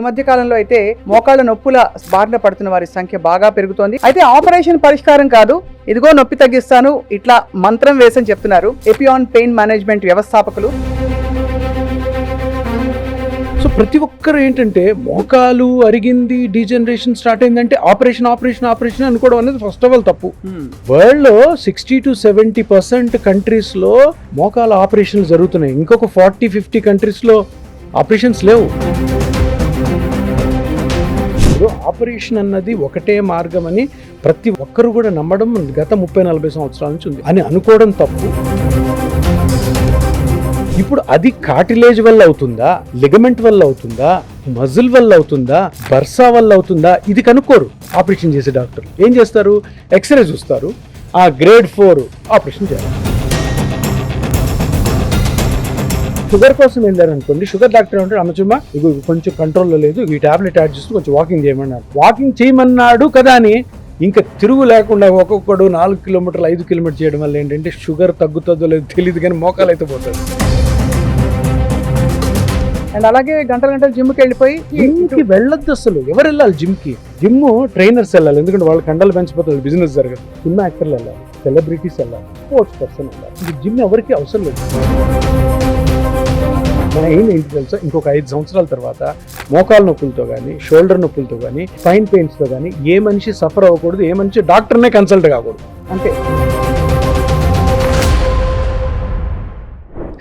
ఈ మధ్య కాలంలో అయితే మోకాళ్ళ నొప్పుల బారిన పడుతున్న వారి సంఖ్య బాగా పెరుగుతోంది. అయితే ఆపరేషన్ పరిష్కారం కాదు, ఇదిగో నొప్పి తగ్గిస్తాను ఇట్లా మంత్రం వేసని చెప్తున్నారు ఎపియాన్ పెయిన్ మేనేజ్మెంట్ వ్యవస్థాపకులు. సో ప్రతి ఒక్కరు ఏంటంటే మోకాలు అరిగింది, డీజనరేషన్ స్టార్ట్ అయిందంటే ఆపరేషన్ అనుకోవడం అనేది ఫస్ట్ ఆఫ్ ఆల్ తప్పు. వరల్డ్ లో 60 to 70% కంట్రీస్ లో మోకాల ఆపరేషన్లు జరుగుతున్నాయి. ఇంకొక 40-50 కంట్రీస్ లో ఆపరేషన్స్ లేవు. ఆపరేషన్ అన్నది ఒకటే మార్గం అని ప్రతి ఒక్కరు కూడా నమ్మడం గత 30-40 సంవత్సరాల నుంచి ఉంది అని అనుకోవడం తప్పు. ఇప్పుడు అది కార్టిలేజ్ వల్ల అవుతుందా, లిగమెంట్ వల్ల అవుతుందా, మజిల్ వల్ల అవుతుందా, బర్సా వల్ల అవుతుందా, ఇది కనుక్కోరు. ఆపరేషన్ చేసే డాక్టర్ ఏం చేస్తారు, ఎక్స్రే చూస్తారు, ఆ గ్రేడ్ 4 ఆపరేషన్ చేయాలి. షుగర్ కోసం వెళ్ళారనుకోండి, షుగర్ డాక్టర్ అంటే అమ్మచుమ్మా ఇది కొంచెం కంట్రోల్లో లేదు, ఈ టాబ్లెట్ యాడ్ చేస్తూ కొంచెం వాకింగ్ చేయమన్నాడు. వాకింగ్ చేయమన్నాడు కదా అని ఇంకా తిరుగు లేకుండా ఒక్కొక్కడు 4 కిలోమీటర్లు 5 కిలోమీటర్లు చేయడం వల్ల ఏంటంటే షుగర్ తగ్గుతుందో లేదో తెలియదు కానీ మోకాలు అయితే పోతుంది. అండ్ అలాగే గంటలు జిమ్కి వెళ్ళిపోయి జిమ్కి వెళ్ళొద్దు. అసలు ఎవరు వెళ్ళాలి జిమ్కి? జిమ్ ట్రైనర్స్ వెళ్ళాలి, ఎందుకంటే వాళ్ళ కండలు పెంచిపోతుంది, బిజినెస్ జరగదు. సినిమా యాక్టర్లు వెళ్ళాలి, సెలబ్రిటీస్ వెళ్ళాలి, స్పోర్ట్స్ పర్సన్ వెళ్ళాలి. జిమ్ ఎవరికి అవసరం లేదు. మన ఏంటి తెలుసా, ఇంకొక 5 సంవత్సరాల తర్వాత మోకాలు నొప్పులతో కానీ, షోల్డర్ నొప్పులతో కానీ, స్పైన్ పెయిన్స్తో కానీ ఏ మనిషి సఫర్ అవ్వకూడదు, ఏ మనిషి డాక్టర్నే కన్సల్ట్ కాకూడదు. అంతే.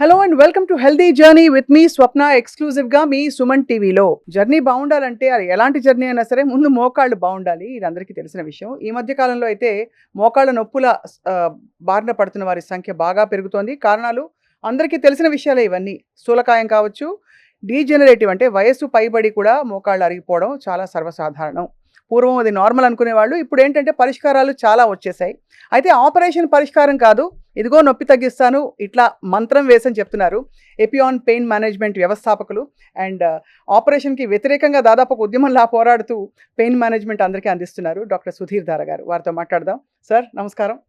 Hello and welcome to healthy journey with me Swapna, exclusive గా మీ సుమన్ టీవీలో. జర్నీ బాగుండాలంటే అది ఎలాంటి జర్నీ అయినా సరే ముందు మోకాళ్ళు బాగుండాలి, ఇది అందరికీ తెలిసిన విషయం. ఈ మధ్య కాలంలో అయితే మోకాళ్ళ నొప్పుల బారిన పడుతున్న వారి సంఖ్య బాగా పెరుగుతోంది. కారణాలు అందరికీ తెలిసిన విషయాలే ఇవన్నీ. స్థూలకాయం కావచ్చు, డీజెనరేటివ్ అంటే వయస్సు పైబడి కూడా మోకాళ్ళు అరిగిపోవడం చాలా సర్వసాధారణం. పూర్వం అది నార్మల్ అనుకునేవాళ్ళు, ఇప్పుడు ఏంటంటే పరిష్కారాలు చాలా వచ్చేసాయి. అయితే ఆపరేషన్ పరిష్కారం కాదు, ఇదిగో నొప్పి తగ్గిస్తాను ఇట్లా మంత్రం వేసని చెప్తున్నారు ఎపియాన్ పెయిన్ మేనేజ్మెంట్ వ్యవస్థాపకులు. అండ్ ఆపరేషన్కి వ్యతిరేకంగా దాదాపు ఒక ఉద్యమంలా పోరాడుతూ పెయిన్ మేనేజ్మెంట్ అందరికీ అందిస్తున్నారు డాక్టర్ సుధీర్ ధార గారు. వారితో మాట్లాడదాం. సార్ నమస్కారం.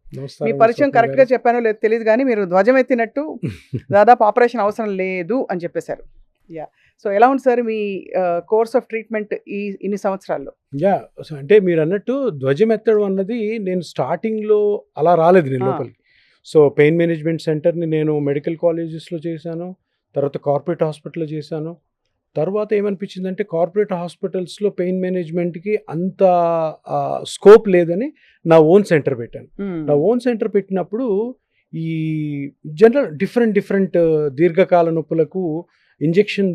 మీ పరిచయం కరెక్ట్గా చెప్పానో లేదు తెలియదు కానీ మీరు ధ్వజం ఎత్తినట్టు దాదాపు ఆపరేషన్ అవసరం లేదు అని చెప్పేశారు. యా, సో ఎలా ఉంది sir me course of treatment ఇన్ని సంవత్సరాల్లో? యా, అంటే మీరు అన్నట్టు ధ్వజం ఎత్తడం అన్నది నేను స్టార్టింగ్లో అలా రాలేదు నేను లోపలికి. సో పెయిన్ మేనేజ్మెంట్ సెంటర్ని నేను మెడికల్ కాలేజెస్లో చేశాను, తర్వాత కార్పొరేట్ హాస్పిటల్లో చేశాను. తర్వాత ఏమనిపించిందంటే కార్పొరేట్ హాస్పిటల్స్లో పెయిన్ మేనేజ్మెంట్కి అంత స్కోప్ లేదని నా ఓన్ సెంటర్ పెట్టాను. నా ఓన్ సెంటర్ పెట్టినప్పుడు ఈ జనరల్ డిఫరెంట్ దీర్ఘకాల నొప్పులకు ఇంజెక్షన్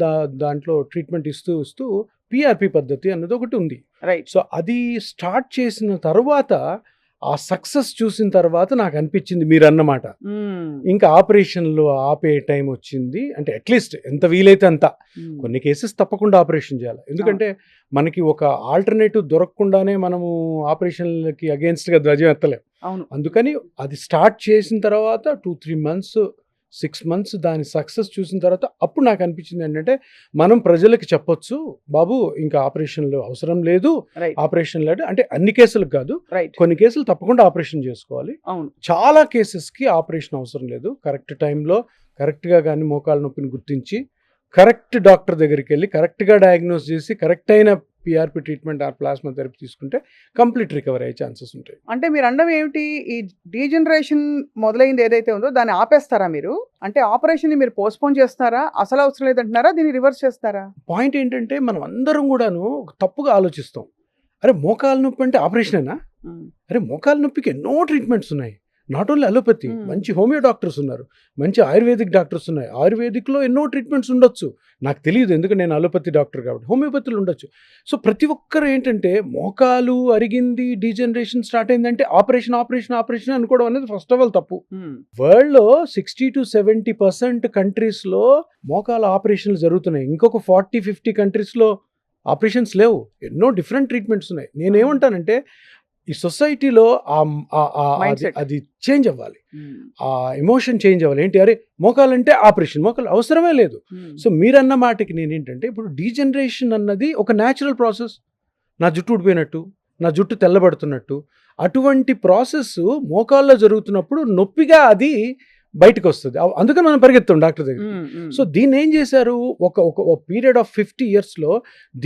దాంట్లో ట్రీట్మెంట్ ఇస్తూ పిఆర్పి పద్ధతి అన్నది ఒకటి ఉంది. రైట్. సో అది స్టార్ట్ చేసిన తర్వాత ఆ సక్సెస్ చూసిన తర్వాత నాకు అనిపించింది మీరు అన్నమాట, ఇంకా ఆపరేషన్లు ఆపే టైం వచ్చింది. అంటే అట్లీస్ట్ ఎంత వీలైతే అంత కొన్ని కేసెస్ తప్పకుండా ఆపరేషన్ చేయాలి, ఎందుకంటే మనకి ఒక ఆల్టర్నేటివ్ దొరకకుండానే మనము ఆపరేషన్లకి అగేన్స్ట్గా ధ్వజం ఎత్తలేం. అందుకని అది స్టార్ట్ చేసిన తర్వాత 2-3 months 6 months దాని సక్సెస్ చూసిన తర్వాత అప్పుడు నాకు అనిపించింది ఏంటంటే మనం ప్రజలకు చెప్పొచ్చు, బాబు ఇంకా ఆపరేషన్లు అవసరం లేదు. ఆపరేషన్ అంటే అన్ని కేసులకు కాదు, కొన్ని కేసులు తప్పకుండా ఆపరేషన్ చేసుకోవాలి. చాలా కేసెస్కి ఆపరేషన్ అవసరం లేదు. కరెక్ట్ టైంలో కరెక్ట్గా కానీ మోకాళ్ళ నొప్పిని గుర్తించి కరెక్ట్ డాక్టర్ దగ్గరికి వెళ్ళి కరెక్ట్గా డయాగ్నోస్ చేసి కరెక్ట్ అయిన PRP treatment are plasma therapy తీసుకుంటే కంప్లీట్ రికవరీ అయ్యే ఛాన్సెస్ ఉంటాయి. అంటే మీరు అనడం ఏమిటి, ఈ డీజనరేషన్ మొదలైంది ఏదైతే ఉందో దాన్ని ఆపేస్తారా మీరు? అంటే ఆపరేషన్ మీరు పోస్ట్పోన్ చేస్తారా, అసలు అవసరం లేదంటున్నారా, దీన్ని రివర్స్ చేస్తారా? పాయింట్ ఏంటంటే మనం అందరం కూడాను తప్పుగా ఆలోచిస్తాం. అరే మోకాళ్ళ నొప్పి అంటే ఆపరేషనేనా? అరే మోకాళ్ళ నొప్పికి ఎన్నో ట్రీట్మెంట్స్ ఉన్నాయి. నాట్ ఓన్లీ అలోపతి, మంచి హోమియో డాక్టర్స్ ఉన్నారు, మంచి ఆయుర్వేదిక్ డాక్టర్స్ ఉన్నాయి. ఆయుర్వేదిక్లో ఎన్నో ట్రీట్మెంట్స్ ఉండొచ్చు, నాకు తెలియదు ఎందుకంటే నేను అలోపతి డాక్టర్ కాబట్టి. హోమియోపతిలో ఉండొచ్చు. సో ప్రతి ఒక్కరు ఏంటంటే మోకాలు అరిగింది, డీజనరేషన్ స్టార్ట్ అయిందంటే ఆపరేషన్ అనుకోవడం అనేది ఫస్ట్ ఆఫ్ ఆల్ తప్పు. వరల్డ్లో 60 to 70% కంట్రీస్లో మోకాల ఆపరేషన్లు జరుగుతున్నాయి. ఇంకొక 40-50 కంట్రీస్లో ఆపరేషన్స్ లేవు. ఎన్నో డిఫరెంట్ ట్రీట్మెంట్స్ ఉన్నాయి. నేనేమంటానంటే ఈ సొసైటీలో అది చేంజ్ అవ్వాలి, ఆ ఎమోషన్ చేంజ్ అవ్వాలి. ఏంటి, అరే మోకాలంటే ఆపరేషన్, మోకాలు అవసరమే లేదు. సో మీరన్న మాటకి నేనేంటంటే ఇప్పుడు డీజనరేషన్ అన్నది ఒక న్యాచురల్ ప్రాసెస్. నా జుట్టు ఊడిపోయినట్టు, నా జుట్టు తెల్లబడుతున్నట్టు అటువంటి ప్రాసెస్ మోకాల్లో జరుగుతున్నప్పుడు నొప్పిగా అది బయటకు వస్తుంది. అందుకని మనం పరిగెత్తాం డాక్టర్ దగ్గర. సో దీన్ని ఏం చేశారు, ఒక పీరియడ్ ఆఫ్ 50 yearsలో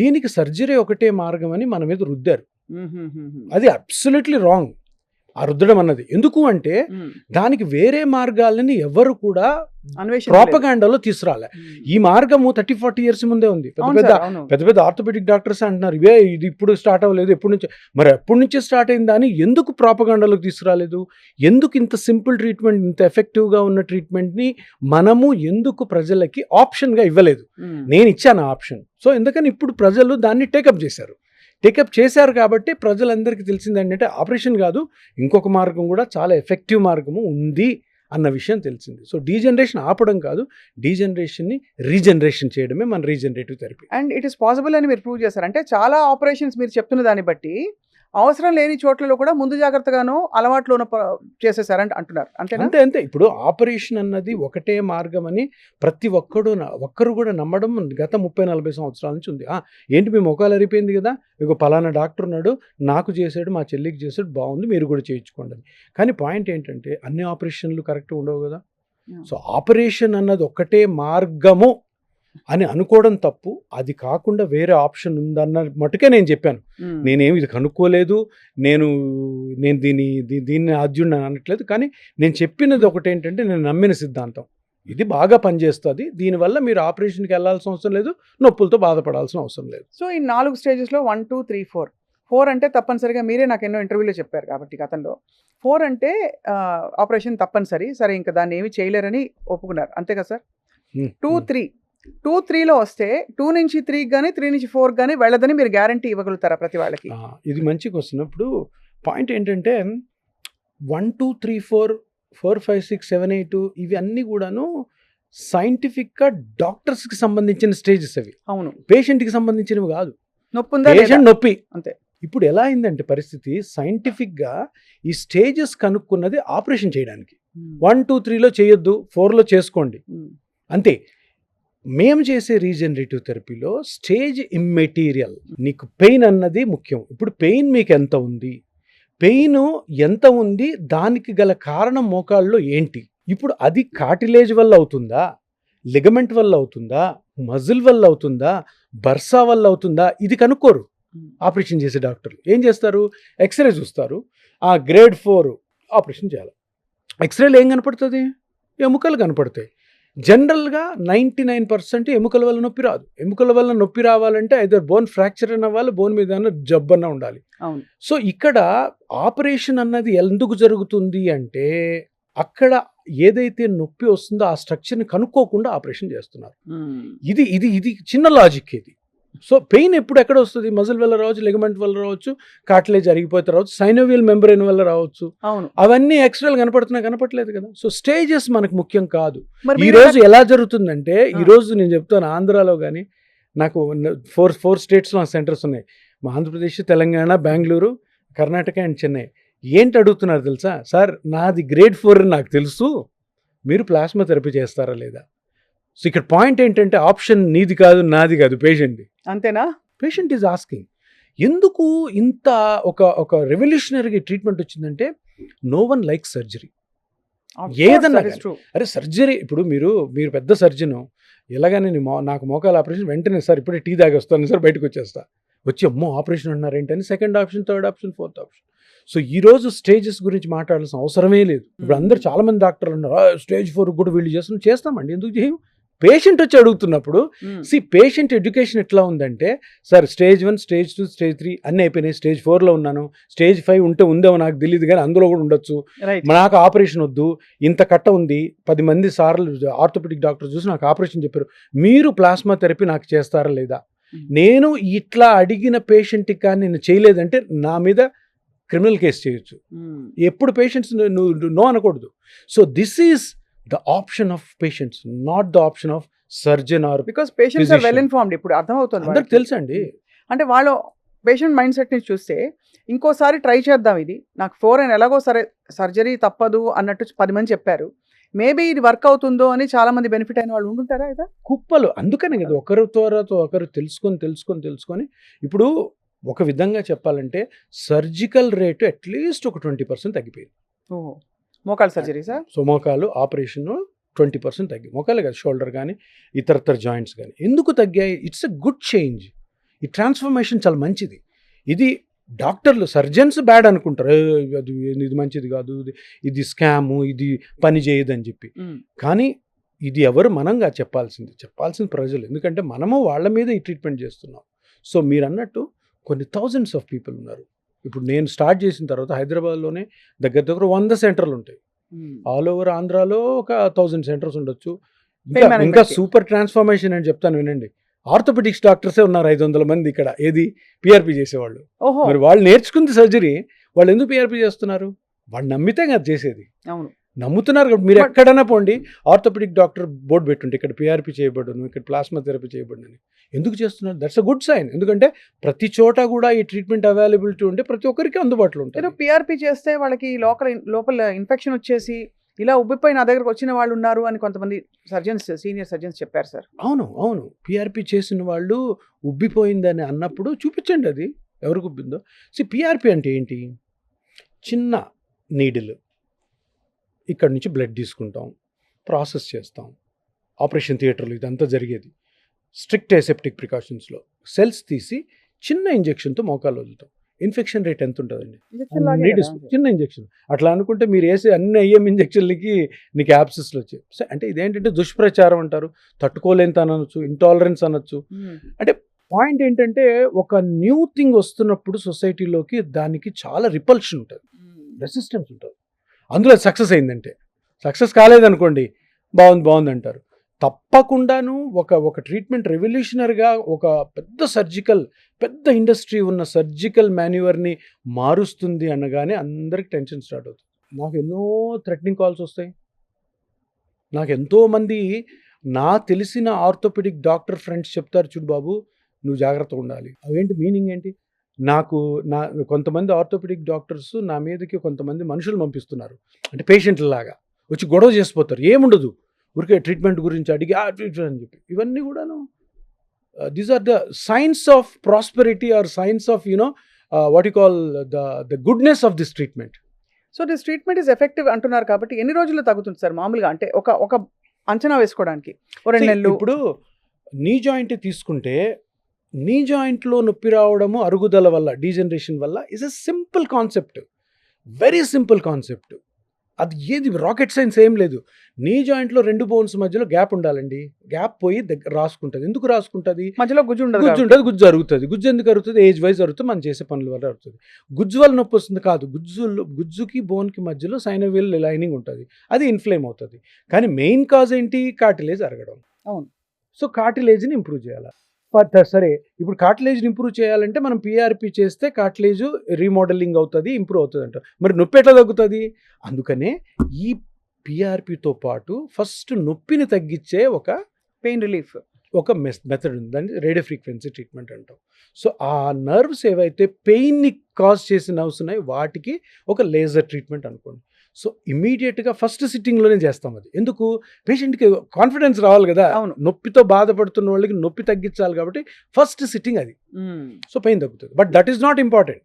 దీనికి సర్జరీ ఒకటే మార్గం అని మన మీద రుద్దారు. అది అబ్సల్యూట్లీ రాంగ్ ఆ రుద్దడం అన్నది. ఎందుకు అంటే దానికి వేరే మార్గాలని ఎవరు కూడా ప్రాపగాండాలో తీసుకురాలే. ఈ మార్గము 30-40 years ముందే ఉంది. పెద్ద పెద్ద ఆర్థోపెడిక్ డాక్టర్స్ అంటున్నారు ఇవే ఇది ఇప్పుడు స్టార్ట్ అవ్వలేదు, ఎప్పటి నుంచి, మరి ఎప్పటి నుంచే స్టార్ట్ అయిందా అని ఎందుకు ప్రాపగాండాలోకి తీసుకురాలేదు? ఎందుకు ఇంత సింపుల్ ట్రీట్మెంట్, ఇంత ఎఫెక్టివ్గా ఉన్న ట్రీట్మెంట్ని మనము ఎందుకు ప్రజలకి ఆప్షన్గా ఇవ్వలేదు? నేను ఇచ్చాను ఆప్షన్. సో ఎందుకని ఇప్పుడు ప్రజలు దాన్ని టేకప్ చేశారు కాబట్టి ప్రజలందరికీ తెలిసింది ఏంటంటే ఆపరేషన్ కాదు, ఇంకొక మార్గం కూడా చాలా ఎఫెక్టివ్ మార్గము ఉంది అన్న విషయం తెలిసింది. సో డీజనరేషన్ ఆపడం కాదు, డీజనరేషన్ని రీజనరేషన్ చేయడమే మన regenerative therapy. And it is possible అని మీరు ప్రూవ్ చేశారు. అంటే చాలా ఆపరేషన్స్ మీరు చెప్తున్న దాన్ని బట్టి అవసరం లేని చోట్లలో కూడా ముందు జాగ్రత్తగాను అలవాట్లు చేసేసారంట అంటున్నారు. అంతే. ఇప్పుడు ఆపరేషన్ అన్నది ఒకటే మార్గం అని ప్రతి ఒక్కరు కూడా నమ్మడం గత 30-40 సంవత్సరాల నుంచి ఉంది. ఏంటి మీ మొఖాలు అరిపోయింది కదా, ఇక పలానా డాక్టర్ ఉన్నాడు, నాకు చేశాడు, మా చెల్లికి చేశాడు, బాగుంది, మీరు కూడా చేయించుకోండి అని. కానీ పాయింట్ ఏంటంటే అన్ని ఆపరేషన్లు కరెక్ట్ ఉండవు కదా. సో ఆపరేషన్ అన్నది ఒకటే మార్గము అని అనుకోవడం తప్పు. అది కాకుండా వేరే ఆప్షన్ ఉందన్న మటుకే నేను చెప్పాను. నేనేమి ఇది కనుక్కోలేదు, నేను దీన్ని ఆద్యుడిని అనట్లేదు. కానీ నేను చెప్పినది ఒకటేంటంటే నేను నమ్మిన సిద్ధాంతం ఇది బాగా పనిచేస్తుంది, దీనివల్ల మీరు ఆపరేషన్కి వెళ్ళాల్సిన అవసరం లేదు, నొప్పులతో బాధపడాల్సిన అవసరం లేదు. సో ఈ 4 స్టేజెస్లో 1, 2, 3, 4 అంటే తప్పనిసరిగా మీరే నాకు ఎన్నో ఇంటర్వ్యూలో చెప్పారు కాబట్టి గతంలో 4 అంటే ఆపరేషన్ తప్పనిసరి, సరే ఇంకా దాన్ని ఏమి చేయలేరని ఒప్పుకున్నారు, అంతే కదా సార్? 2, 3లో వస్తే 2 నుంచి 3 కానీ 3 నుంచి 4 కానీ వెళ్ళదని మీరు గ్యారంటీ ఇవ్వగలుగుతారా ప్రతి వాళ్ళకి? ఇది మంచి క్వశ్చన్. ఇప్పుడు పాయింట్ ఏంటంటే 1, 2, 3, 4, 5, 6, 7, 8 ఇవి అన్నీ కూడాను సైంటిఫిక్గా డాక్టర్స్కి సంబంధించిన స్టేజెస్. అవి అవును, పేషెంట్కి సంబంధించినవి కాదు. పేషెంట్ నొప్పి అంతే. ఇప్పుడు ఎలా అయిందంటే పరిస్థితి, సైంటిఫిక్గా ఈ స్టేజెస్ కనుక్కున్నది ఆపరేషన్ చేయడానికి. 1, 2, 3లో చేయొద్దు, 4లో చేసుకోండి అంతే. మేము చేసే రీజనరేటివ్ థెరపీలో స్టేజ్ ఇమ్మెటీరియల్, నీకు పెయిన్ అన్నది ముఖ్యం. ఇప్పుడు పెయిన్ మీకు ఎంత ఉంది, దానికి గల కారణం మోకాళ్ళలో ఏంటి? ఇప్పుడు అది కార్టిలేజ్ వల్ల అవుతుందా, లిగమెంట్ వల్ల అవుతుందా, మజిల్ వల్ల అవుతుందా, బర్సా వల్ల అవుతుందా, ఇది కనుక్కోరు. ఆపరేషన్ చేసే డాక్టర్లు ఏం చేస్తారు, ఎక్స్రే చూస్తారు, గ్రేడ్ 4 ఆపరేషన్ చేయాలి. ఎక్స్రేలో ఏం కనపడుతుంది, ఎముకలు కనపడతాయి. జనరల్గా 99% ఎముకల వల్ల నొప్పి రాదు. ఎముకల వల్ల నొప్పి రావాలంటే ఐదర్ బోన్ ఫ్రాక్చర్ అని అవ్వాలి, బోన్ మీద జబ్బన్న ఉండాలి. సో ఇక్కడ ఆపరేషన్ అన్నది ఎందుకు జరుగుతుంది అంటే అక్కడ ఏదైతే నొప్పి వస్తుందో ఆ స్ట్రక్చర్ని కనుక్కోకుండా ఆపరేషన్ చేస్తున్నారు. ఇది చిన్న లాజిక్ ఇది. సో పెయిన్ ఎక్కడ వస్తుంది, మజిల్ వల్ల రావచ్చు, లిగమెంట్ వల్ల రావచ్చు, కార్టిలేజ్ అరిగిపోతే రావచ్చు, సైనోవియల్ మెంబ్రెయిన్ వల్ల రావచ్చు. అవన్నీ ఎక్స్ట్రాలు కనపడట్లేదు కదా. సో స్టేజెస్ మనకు ముఖ్యం కాదు. ఈ రోజు ఎలా జరుగుతుందంటే, ఈ రోజు నేను చెప్తాను, ఆంధ్రాలో కానీ నాకు 4 స్టేట్స్లో సెంటర్స్ ఉన్నాయి. మా ఆంధ్రప్రదేశ్, తెలంగాణ, బెంగళూరు, కర్ణాటక అండ్ చెన్నై. ఏంటి అడుగుతున్నారు తెలుసా, సార్ నాది గ్రేడ్ 4 అని నాకు తెలుసు, మీరు ప్లాస్మా థెరపీ చేస్తారా లేదా? సో ఇక్కడ పాయింట్ ఏంటంటే ఆప్షన్ నీది కాదు, నాది కాదు, పేషెంట్ది. అంతేనా? Patient is asking. ఎందుకు ఇంత ఒక రెవల్యూషనరీ ట్రీట్మెంట్ వచ్చిందంటే, నో వన్ లైక్ సర్జరీ. ఏదన్నా అరే సర్జరీ, ఇప్పుడు మీరు పెద్ద సర్జను, ఎలాగని నాకు మోకాల ఆపరేషన్ వెంటనే సార్ ఇప్పుడే టీ తాగి వస్తాను సార్, బయటకు వచ్చి అమ్మో ఆపరేషన్ అంటున్నారు ఏంటని second option, third option, fourth option. So ఈరోజు స్టేజెస్ గురించి మాట్లాడాల్సిన అవసరమే లేదు. ఇప్పుడు అందరు చాలా మంది డాక్టర్లు ఉన్నారు, స్టేజ్ 4 కూడా వీళ్ళు చేస్తామండి. ఎందుకు చేయం? పేషెంట్ వచ్చి అడుగుతున్నప్పుడు పేషెంట్ ఎడ్యుకేషన్ ఎట్లా ఉందంటే, సార్ స్టేజ్ 1, స్టేజ్ 2, స్టేజ్ 3 అన్నీ అయిపోయినాయి, స్టేజ్ 4లో ఉన్నాను, స్టేజ్ 5 ఉందేమో నాకు తెలియదు కానీ అందులో కూడా ఉండొచ్చు, నాకు ఆపరేషన్ వద్దు, ఇంత కట్ట ఉంది, 10 మంది సార్లు ఆర్థోపెడిక్ డాక్టర్ చూసి నాకు ఆపరేషన్ చెప్పారు, మీరు ప్లాస్మా థెరపీ నాకు చేస్తారా లేదా? నేను ఇట్లా అడిగిన పేషెంట్కి కానీ నేను చేయలేదంటే నా మీద క్రిమినల్ కేసు చేయొచ్చు. ఎప్పుడు పేషెంట్స్ నో అనకూడదు. So this is the option of patients, not the option of surgeon or because patients are well informed. ఇప్పుడు అర్థమవుతుంది, అందరికి తెలుసండి. అంటే వాళ్ళు పేషెంట్ మైండ్ సెట్ ని చూస్తే ఇంకోసారి ట్రై చేద్దాం, ఇది నాకు 4 అని ఎలాగో సరే సర్జరీ తప్పదు అన్నట్టు 10 మంది చెప్పారు, మేబీ ఇది వర్క్ అవుతుందో అని చాలా మంది బెనిఫిట్ అయిన వాళ్ళు ఉంటుంటారా? అయితే కుప్పలు. అందుకనే కదా ఒకరి త్వరతో ఒకరు తెలుసుకొని ఇప్పుడు ఒక విధంగా చెప్పాలంటే సర్జికల్ రేటు అట్లీస్ట్ ఒక 20% తగ్గిపోయింది. మోకాళ్ళ సర్జరీ సార్. సో మోకాలు ఆపరేషన్ 20% తగ్గి, మోకాలే కాదు, షోల్డర్ కానీ ఇతరతర జాయింట్స్ కానీ ఎందుకు తగ్గాయి? It's a good change. ఈ ట్రాన్స్ఫర్మేషన్ చాలా మంచిది. ఇది డాక్టర్లు సర్జన్స్ బ్యాడ్ అనుకుంటారు, అది ఇది మంచిది కాదు, ఇది స్కాము, ఇది పని చేయదని చెప్పి. కానీ ఇది ఎవరు మనంగా చెప్పాల్సింది ప్రజలు, ఎందుకంటే మనము వాళ్ళ మీద ఈ ట్రీట్మెంట్ చేస్తున్నాం. సో మీరు అన్నట్టు కొన్ని థౌజండ్స్ ఆఫ్ పీపుల్ ఉన్నారు. ఇప్పుడు నేను స్టార్ట్ చేసిన తర్వాత హైదరాబాద్లోనే దగ్గర 100 సెంటర్లు ఉంటాయి. ఆల్ ఓవర్ ఆంధ్రాలో ఒక 1000 సెంటర్స్ ఉండొచ్చు. ఇంకా సూపర్ ట్రాన్స్ఫర్మేషన్ అని చెప్తాను వినండి. ఆర్థోపెడిక్స్ డాక్టర్సే ఉన్నారు 500 మంది ఇక్కడ, ఏది పిఆర్పి చేసేవాళ్ళు. మరి వాళ్ళు నేర్చుకుంది సర్జరీ, వాళ్ళు ఎందుకు పిఆర్పి చేస్తున్నారు? వాళ్ళు నమ్మితే కదా చేసేది. అవును, నమ్ముతున్నారు కాబట్టి మీరు ఎక్కడైనా పోండి, ఆర్థోపెడిక్ డాక్టర్ బోర్డు పెట్టుంటే ఇక్కడ పిఆర్పి చేయబడును, ఇక్కడ ప్లాస్మా థెరపీ చేయబడును. ఎందుకు చేస్తున్నారు? That's a good sign. ఎందుకంటే ప్రతి చోట కూడా ఈ ట్రీట్మెంట్ అవైలబిలిటీ ఉంటే ప్రతి ఒక్కరికి అందుబాటులో ఉంటుంది. పిఆర్పి చేస్తే వాళ్ళకి లోపల ఇన్ఫెక్షన్ వచ్చేసి ఇలా ఉబ్బిపోయి నా దగ్గరకు వచ్చిన వాళ్ళు ఉన్నారు అని కొంతమంది సీనియర్ సర్జన్స్ చెప్పారు సార్. అవును, పిఆర్పి చేసిన వాళ్ళు ఉబ్బిపోయిందని అన్నప్పుడు చూపించండి అది ఎవరికి ఉబ్బిందో. పిఆర్పి అంటే ఏంటి? చిన్న నీడిల్, ఇక్కడ నుంచి బ్లడ్ తీసుకుంటాం, ప్రాసెస్ చేస్తాం, ఆపరేషన్ థియేటర్లో ఇదంతా జరిగేది. స్ట్రిక్ట్ అసెప్టిక్ ప్రికాషన్స్లో సెల్స్ తీసి చిన్న ఇంజెక్షన్తో మోకాలు వదులుతాం. ఇన్ఫెక్షన్ రేట్ ఎంత ఉంటుందండి? చిన్న ఇంజెక్షన్. అట్లా అనుకుంటే మీరు వేసే అన్ని ఐఎం ఇంజెక్షన్లకి నీకు యాప్సిస్లు వచ్చాయి. సో అంటే ఇదేంటంటే దుష్ప్రచారం అంటారు, తట్టుకోలేంత అనొచ్చు, ఇంటాలరెన్స్ అనొచ్చు. అంటే పాయింట్ ఏంటంటే ఒక న్యూ థింగ్ వస్తున్నప్పుడు సొసైటీలోకి దానికి చాలా రిపల్షన్ ఉంటుంది, రెసిస్టెన్స్ ఉంటుంది. అందులో సక్సెస్ అయిందంటే, సక్సెస్ కాలేదనుకోండి బాగుంది అంటారు. తప్పకుండాను ఒక ట్రీట్మెంట్ రెవల్యూషనరీగా ఒక పెద్ద ఇండస్ట్రీ ఉన్న సర్జికల్ మాన్యువర్ని మారుస్తుంది అనగానే అందరికి టెన్షన్ స్టార్ట్ అవుతుంది. నాకు ఎన్నో థ్రెటనింగ్ కాల్స్ వస్తాయి. నాకు ఎంతోమంది నా తెలిసిన ఆర్థోపెడిక్ డాక్టర్ ఫ్రెండ్స్ చెప్తారు, చూడు బాబు నువ్వు జాగ్రత్తగా ఉండాలి. అవేంటి మీనింగ్ ఏంటి? కొంతమంది ఆర్థోపెడిక్ డాక్టర్స్ నా మీదకి కొంతమంది మనుషులు పంపిస్తున్నారు, అంటే పేషెంట్లలాగా వచ్చి గొడవ చేసిపోతారు. ఏముండదు, ఊరికే ట్రీట్మెంట్ గురించి అడిగి అని చెప్పి. ఇవన్నీ కూడాను these are the signs of prosperity or signs of what you call the goodness of this treatment. So this treatment is effective అంటున్నారు కాబట్టి ఎన్ని రోజుల్లో తగ్గుతుంది సార్ మామూలుగా? అంటే ఒక అంచనా వేసుకోవడానికి 2 నెలలు. ఇప్పుడు నీ జాయింట్ తీసుకుంటే, నీ జాయింట్లో నొప్పి రావడము అరుగుదల వల్ల, డీజనరేషన్ వల్ల is a simple concept, very simple concept. అది ఏది రాకెట్ సైన్స్ ఏం లేదు. నీ జాయింట్లో 2 బోన్స్ మధ్యలో గ్యాప్ ఉండాలండి. గ్యాప్ పోయి రాసుకుంటుంది. ఎందుకు రాసుకుంటుంది? మధ్యలో గుజ్జు ఉంటుంది, గుజ్జు అరుగుతుంది. గుజ్జు ఎందుకు అరుగుతుంది? ఏజ్ వైజ్ అరుగుతుంది, మనం చేసే పనుల వల్ల అరుగుతుంది. గుజ్జు వల్ల నొప్పి వస్తుంది కాదు, గుజ్జుకి బోన్కి మధ్యలో సైనోవియల్ లైనింగ్ ఉంటుంది, అది ఇన్ఫ్లేమ్ అవుతుంది. కానీ మెయిన్ కాజ్ ఏంటి? కార్టిలేజ్ అరగడం. అవును. సో కార్టిలేజ్ని ఇంప్రూవ్ చేయాలి. సరే, ఇప్పుడు కార్టిలేజ్ని ఇంప్రూవ్ చేయాలంటే మనం పిఆర్పి చేస్తే కార్టిలేజ్ రీమోడలింగ్ అవుతుంది, ఇంప్రూవ్ అవుతుంది అంట. మరి నొప్పి ఎట్లా తగ్గుతుంది? అందుకనే ఈ పిఆర్పితో పాటు ఫస్ట్ నొప్పిని తగ్గించే ఒక పెయిన్ రిలీఫ్ ఒక మెథడ్ ఉంది, దాన్ని రేడియో ఫ్రీక్వెన్సీ ట్రీట్మెంట్ అంటాం. సో ఆ నర్వ్స్ ఏవైతే పెయిన్ని కాజ్ చేసే నర్వ్స్ ఉన్నాయో వాటికి ఒక లేజర్ ట్రీట్మెంట్ అనుకోండి. సో ఇమీడియట్గా ఫస్ట్ సిట్టింగ్లోనే చేస్తాం. అది ఎందుకు? పేషెంట్కి కాన్ఫిడెన్స్ రావాలి కదా. అవును, నొప్పితో బాధపడుతున్న వాళ్ళకి నొప్పి తగ్గించాలి కాబట్టి ఫస్ట్ సిట్టింగ్ అది. సో పెయిన్ తగ్గుతుంది. But that is not important.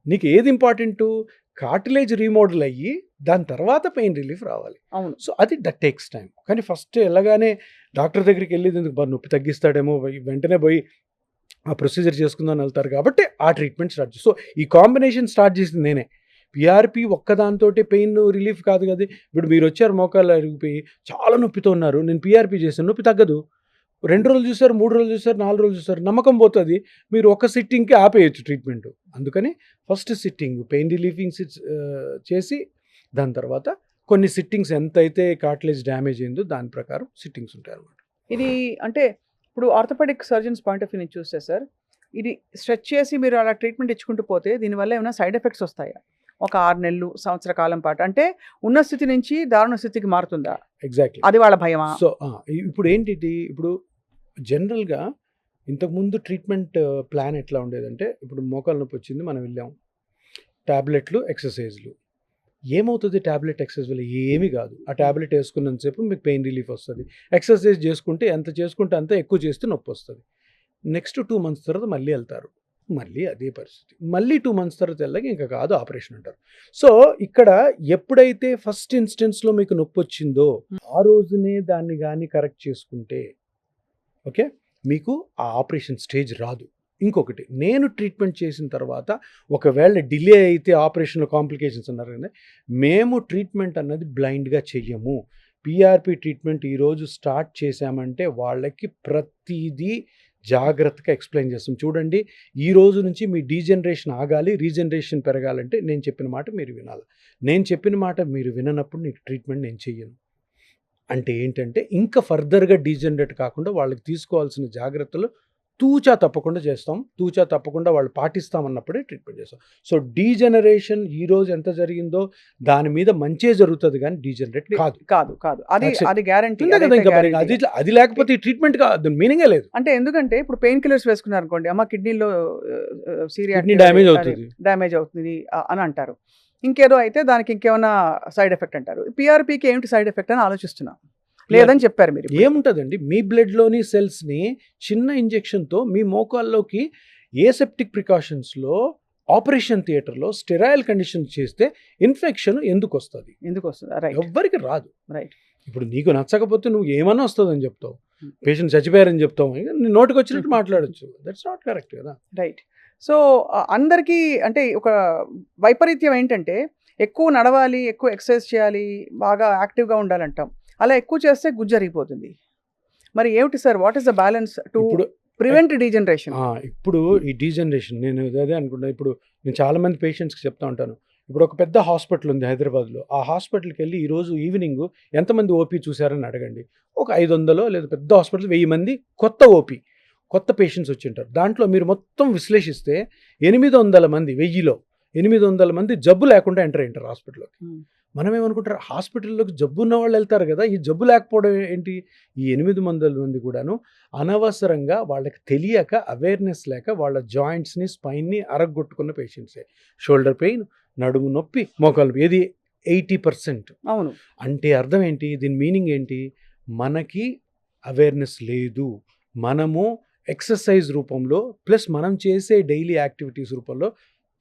నీకు ఏది ఇంపార్టెంట్? కార్టిలేజ్ రీమోడల్ అయ్యి దాని తర్వాత పెయిన్ రిలీఫ్ రావాలి. అవును. సో అది దట్ టేక్స్ టైం. కానీ ఫస్ట్ ఎలాగానే డాక్టర్ దగ్గరికి వెళ్ళేది ఎందుకు? నొప్పి తగ్గిస్తాడేమో, వెంటనే పోయి ఆ ప్రొసీజర్ చేసుకుందాం వెళ్తారు కాబట్టి ఆ ట్రీట్మెంట్ స్టార్ట్ చేసి. సో ఈ కాంబినేషన్ స్టార్ట్ చేసింది నేనే. పిఆర్పి ఒక్కదాంతో పెయిన్ రిలీఫ్ కాదు కదా. ఇప్పుడు మీరు వచ్చారు, మోకాళ్ళు అరిగిపోయి చాలా నొప్పితో ఉన్నారు, నేను పిఆర్పి చేశాను, నొప్పి తగ్గదు. 2 రోజులు చూసారు, 3 రోజులు చూసారు, 4 రోజులు చూసారు, నమ్మకం పోతుంది. మీరు ఒక సిట్టింగ్కి ఆపేయచ్చు ట్రీట్మెంట్. అందుకని ఫస్ట్ సిట్టింగ్ పెయిన్ రిలీఫింగ్ చేసి దాని తర్వాత కొన్ని సిట్టింగ్స్ ఎంతైతే కార్టిలేజ్ డ్యామేజ్ అయిందో దాని ప్రకారం సిట్టింగ్స్ ఉంటాయి అన్నమాట. ఇది అంటే ఇప్పుడు orthopedic surgeons point of view నుంచి చూస్తే సార్, ఇది స్ట్రెచ్ చేసి మీరు అలా ట్రీట్మెంట్ ఇచ్చుకుంటూ పోతే దీనివల్ల ఏమైనా సైడ్ ఎఫెక్ట్స్ వస్తాయా? ఒక 6 నెలలు, సంవత్సర కాలం పాటు, అంటే ఉన్న స్థితి నుంచి దారుణ స్థితికి మారుతుందా? ఎగ్జాక్ట్లీ, అది వాళ్ళ భయమా? సో ఇప్పుడు ఏంటి, ఇప్పుడు జనరల్గా ఇంతకుముందు ట్రీట్మెంట్ ప్లాన్ ఎట్లా ఉండేదంటే, ఇప్పుడు మోకాలు నొప్పి వచ్చింది, మనం వెళ్ళాం, ట్యాబ్లెట్లు, ఎక్సర్సైజ్లు. ఏమవుతుంది ట్యాబ్లెట్ ఎక్సర్సైజ్ వల్ల? ఏమీ కాదు. ఆ ట్యాబ్లెట్ వేసుకున్నంతసేపు మీకు పెయిన్ రిలీఫ్ వస్తుంది. ఎక్సర్సైజ్ చేసుకుంటే ఎంత చేసుకుంటే అంత ఎక్కువ చేస్తే నొప్పి వస్తుంది. నెక్స్ట్ 2 months తర్వాత మళ్ళీ వెళ్తారు, మళ్ళీ అదే పరిస్థితి. మళ్ళీ 2 మంత్స్ తర్వాత వెళ్ళగా ఇంకా కాదు ఆపరేషన్ అంటారు. సో, ఇక్కడ ఎప్పుడైతే ఫస్ట్ ఇన్స్టెన్స్‌లో మీకు నొప్పొచ్చిందో, ఆ రోజునే దాన్ని గాని కరెక్ట్ చేసుకుంటే, ఓకే, మీకు ఆ ఆపరేషన్ స్టేజ్ రాదు. ఇంకొకటి, నేను ట్రీట్మెంట్ చేసిన తర్వాత ఒకవేళ డిలే అయితే ఆపరేషన్‌లో కాంప్లికేషన్స్ అన్నారు కదా! మేము ట్రీట్మెంట్ అన్నది బ్లైండ్‌గా చెయ్యము. పీఆర్పీ ట్రీట్మెంట్ ఈరోజు స్టార్ట్ చేశామంటే వాళ్ళకి ప్రతీదీ జాగ్రత్తగా ఎక్స్‌ప్లెయిన్ చేస్తాం. చూడండి, ఈ రోజు నుంచి మీ డీజనరేషన్ ఆగాలి, రీజనరేషన్ పెరగాలంటే నేను చెప్పిన మాట మీరు వినాలి. నేను చెప్పిన మాట మీరు విననప్పుడు నీకు ట్రీట్మెంట్ నేను చెయ్యను. అంటే ఏంటంటే ఇంకా ఫర్దర్‌గా డీజనరేట్ కాకుండా వాళ్ళకి తీసుకోవాల్సిన జాగ్రత్తలు తూచా తప్పకుండా చేస్తాం. తూచా తప్పకుండా వాళ్ళు పాటిస్తామన్నప్పుడే ట్రీట్మెంట్ చేస్తాం. సో, డీజనరేషన్ ఈరోజు ఎంత జరిగిందో దాని మీద మంచే జరుగుతుంది కానీ డీజనరేట్ కాదు. కాదు. అది గ్యారంటీ. అంతే కదా! ఇంకా మరి అది లేకపోతే ఈ ట్రీట్మెంట్ మీనింగే లేదు. అంటే ఎందుకంటే ఇప్పుడు పెయిన్ కిల్లర్స్ వేసుకున్నారు అనుకోండి, అమ్మ కిడ్నీలో కిడ్నీ డ్యామేజ్ అవుతుంది. డ్యామేజ్ అవుతుంది అని అంటారు. ఇంకేదో అయితే దానికి ఇంకేమైనా సైడ్ ఎఫెక్ట్ అంటారు. పీఆర్పీకి ఏమిటి సైడ్ ఎఫెక్ట్ అని ఆలోచిస్తున్నా. లేదని చెప్పారు మీరు. ఏముంటుందండి, మీ బ్లడ్లోని సెల్స్ని చిన్న ఇంజెక్షన్తో మీ మోకాల్లోకి ఏసెప్టిక్ ప్రికాషన్స్లో ఆపరేషన్ థియేటర్లో స్టెరైల్ కండిషన్ చేస్తే ఇన్ఫెక్షన్ ఎందుకు వస్తుంది? ఎవ్వరికి రాదు. రైట్. ఇప్పుడు నీకు నచ్చకపోతే నువ్వు ఏమన్నా వస్తుందని చెప్తావు, పేషెంట్ చచ్చిపోయారని చెప్తావు, నీ నోటికి వచ్చినట్టు మాట్లాడచ్చు. దట్స్ నాట్ కరెక్ట్ కదా. రైట్. సో, అందరికీ అంటే ఒక వైపరీత్యం ఏంటంటే ఎక్కువ నడవాలి, ఎక్కువ ఎక్సర్సైజ్ చేయాలి, బాగా యాక్టివ్గా ఉండాలంటాం. అలా ఎక్కువ చేస్తే గుజ్జరిగిపోతుంది. మరి ఏమిటి sir, what is the balance to prevent degeneration? ఇప్పుడు ఈ డీజనరేషన్ నేను అదే అనుకుంటా. ఇప్పుడు నేను చాలామంది పేషెంట్స్కి చెప్తా ఉంటాను. ఇప్పుడు ఒక పెద్ద హాస్పిటల్ ఉంది హైదరాబాద్లో. ఆ హాస్పిటల్కి వెళ్ళి ఈరోజు ఈవినింగ్ ఎంతమంది ఓపీ చూశారని అడగండి. ఒక 500 లేదా పెద్ద హాస్పిటల్ 1000 మంది కొత్త పేషెంట్స్ వచ్చి ఉంటారు. దాంట్లో మీరు మొత్తం విశ్లేషిస్తే 800 మంది 1000లో 800 మంది జబ్బు లేకుండా ఎంటర్ అయ్యారు హాస్పిటల్లోకి. మనం ఏమనుకుంటారు, హాస్పిటల్లోకి జబ్బు ఉన్న వాళ్ళు వెళ్తారు కదా, ఈ జబ్బు లేకపోవడం ఏంటి? ఈ 800 మంది కూడాను అనవసరంగా వాళ్ళకి తెలియక, అవేర్నెస్ లేక వాళ్ళ జాయింట్స్ని, స్పైన్ని అరగొట్టుకున్న పేషెంట్సే. షోల్డర్ పెయిన్, నడుము నొప్పి, మోకాలు, ఏది 80%. అవును. అంటే అర్థం ఏంటి? దీని మీనింగ్ ఏంటి? మనకి అవేర్నెస్ లేదు. మనము ఎక్సర్సైజ్ రూపంలో ప్లస్ మనం చేసే డైలీ యాక్టివిటీస్ రూపంలో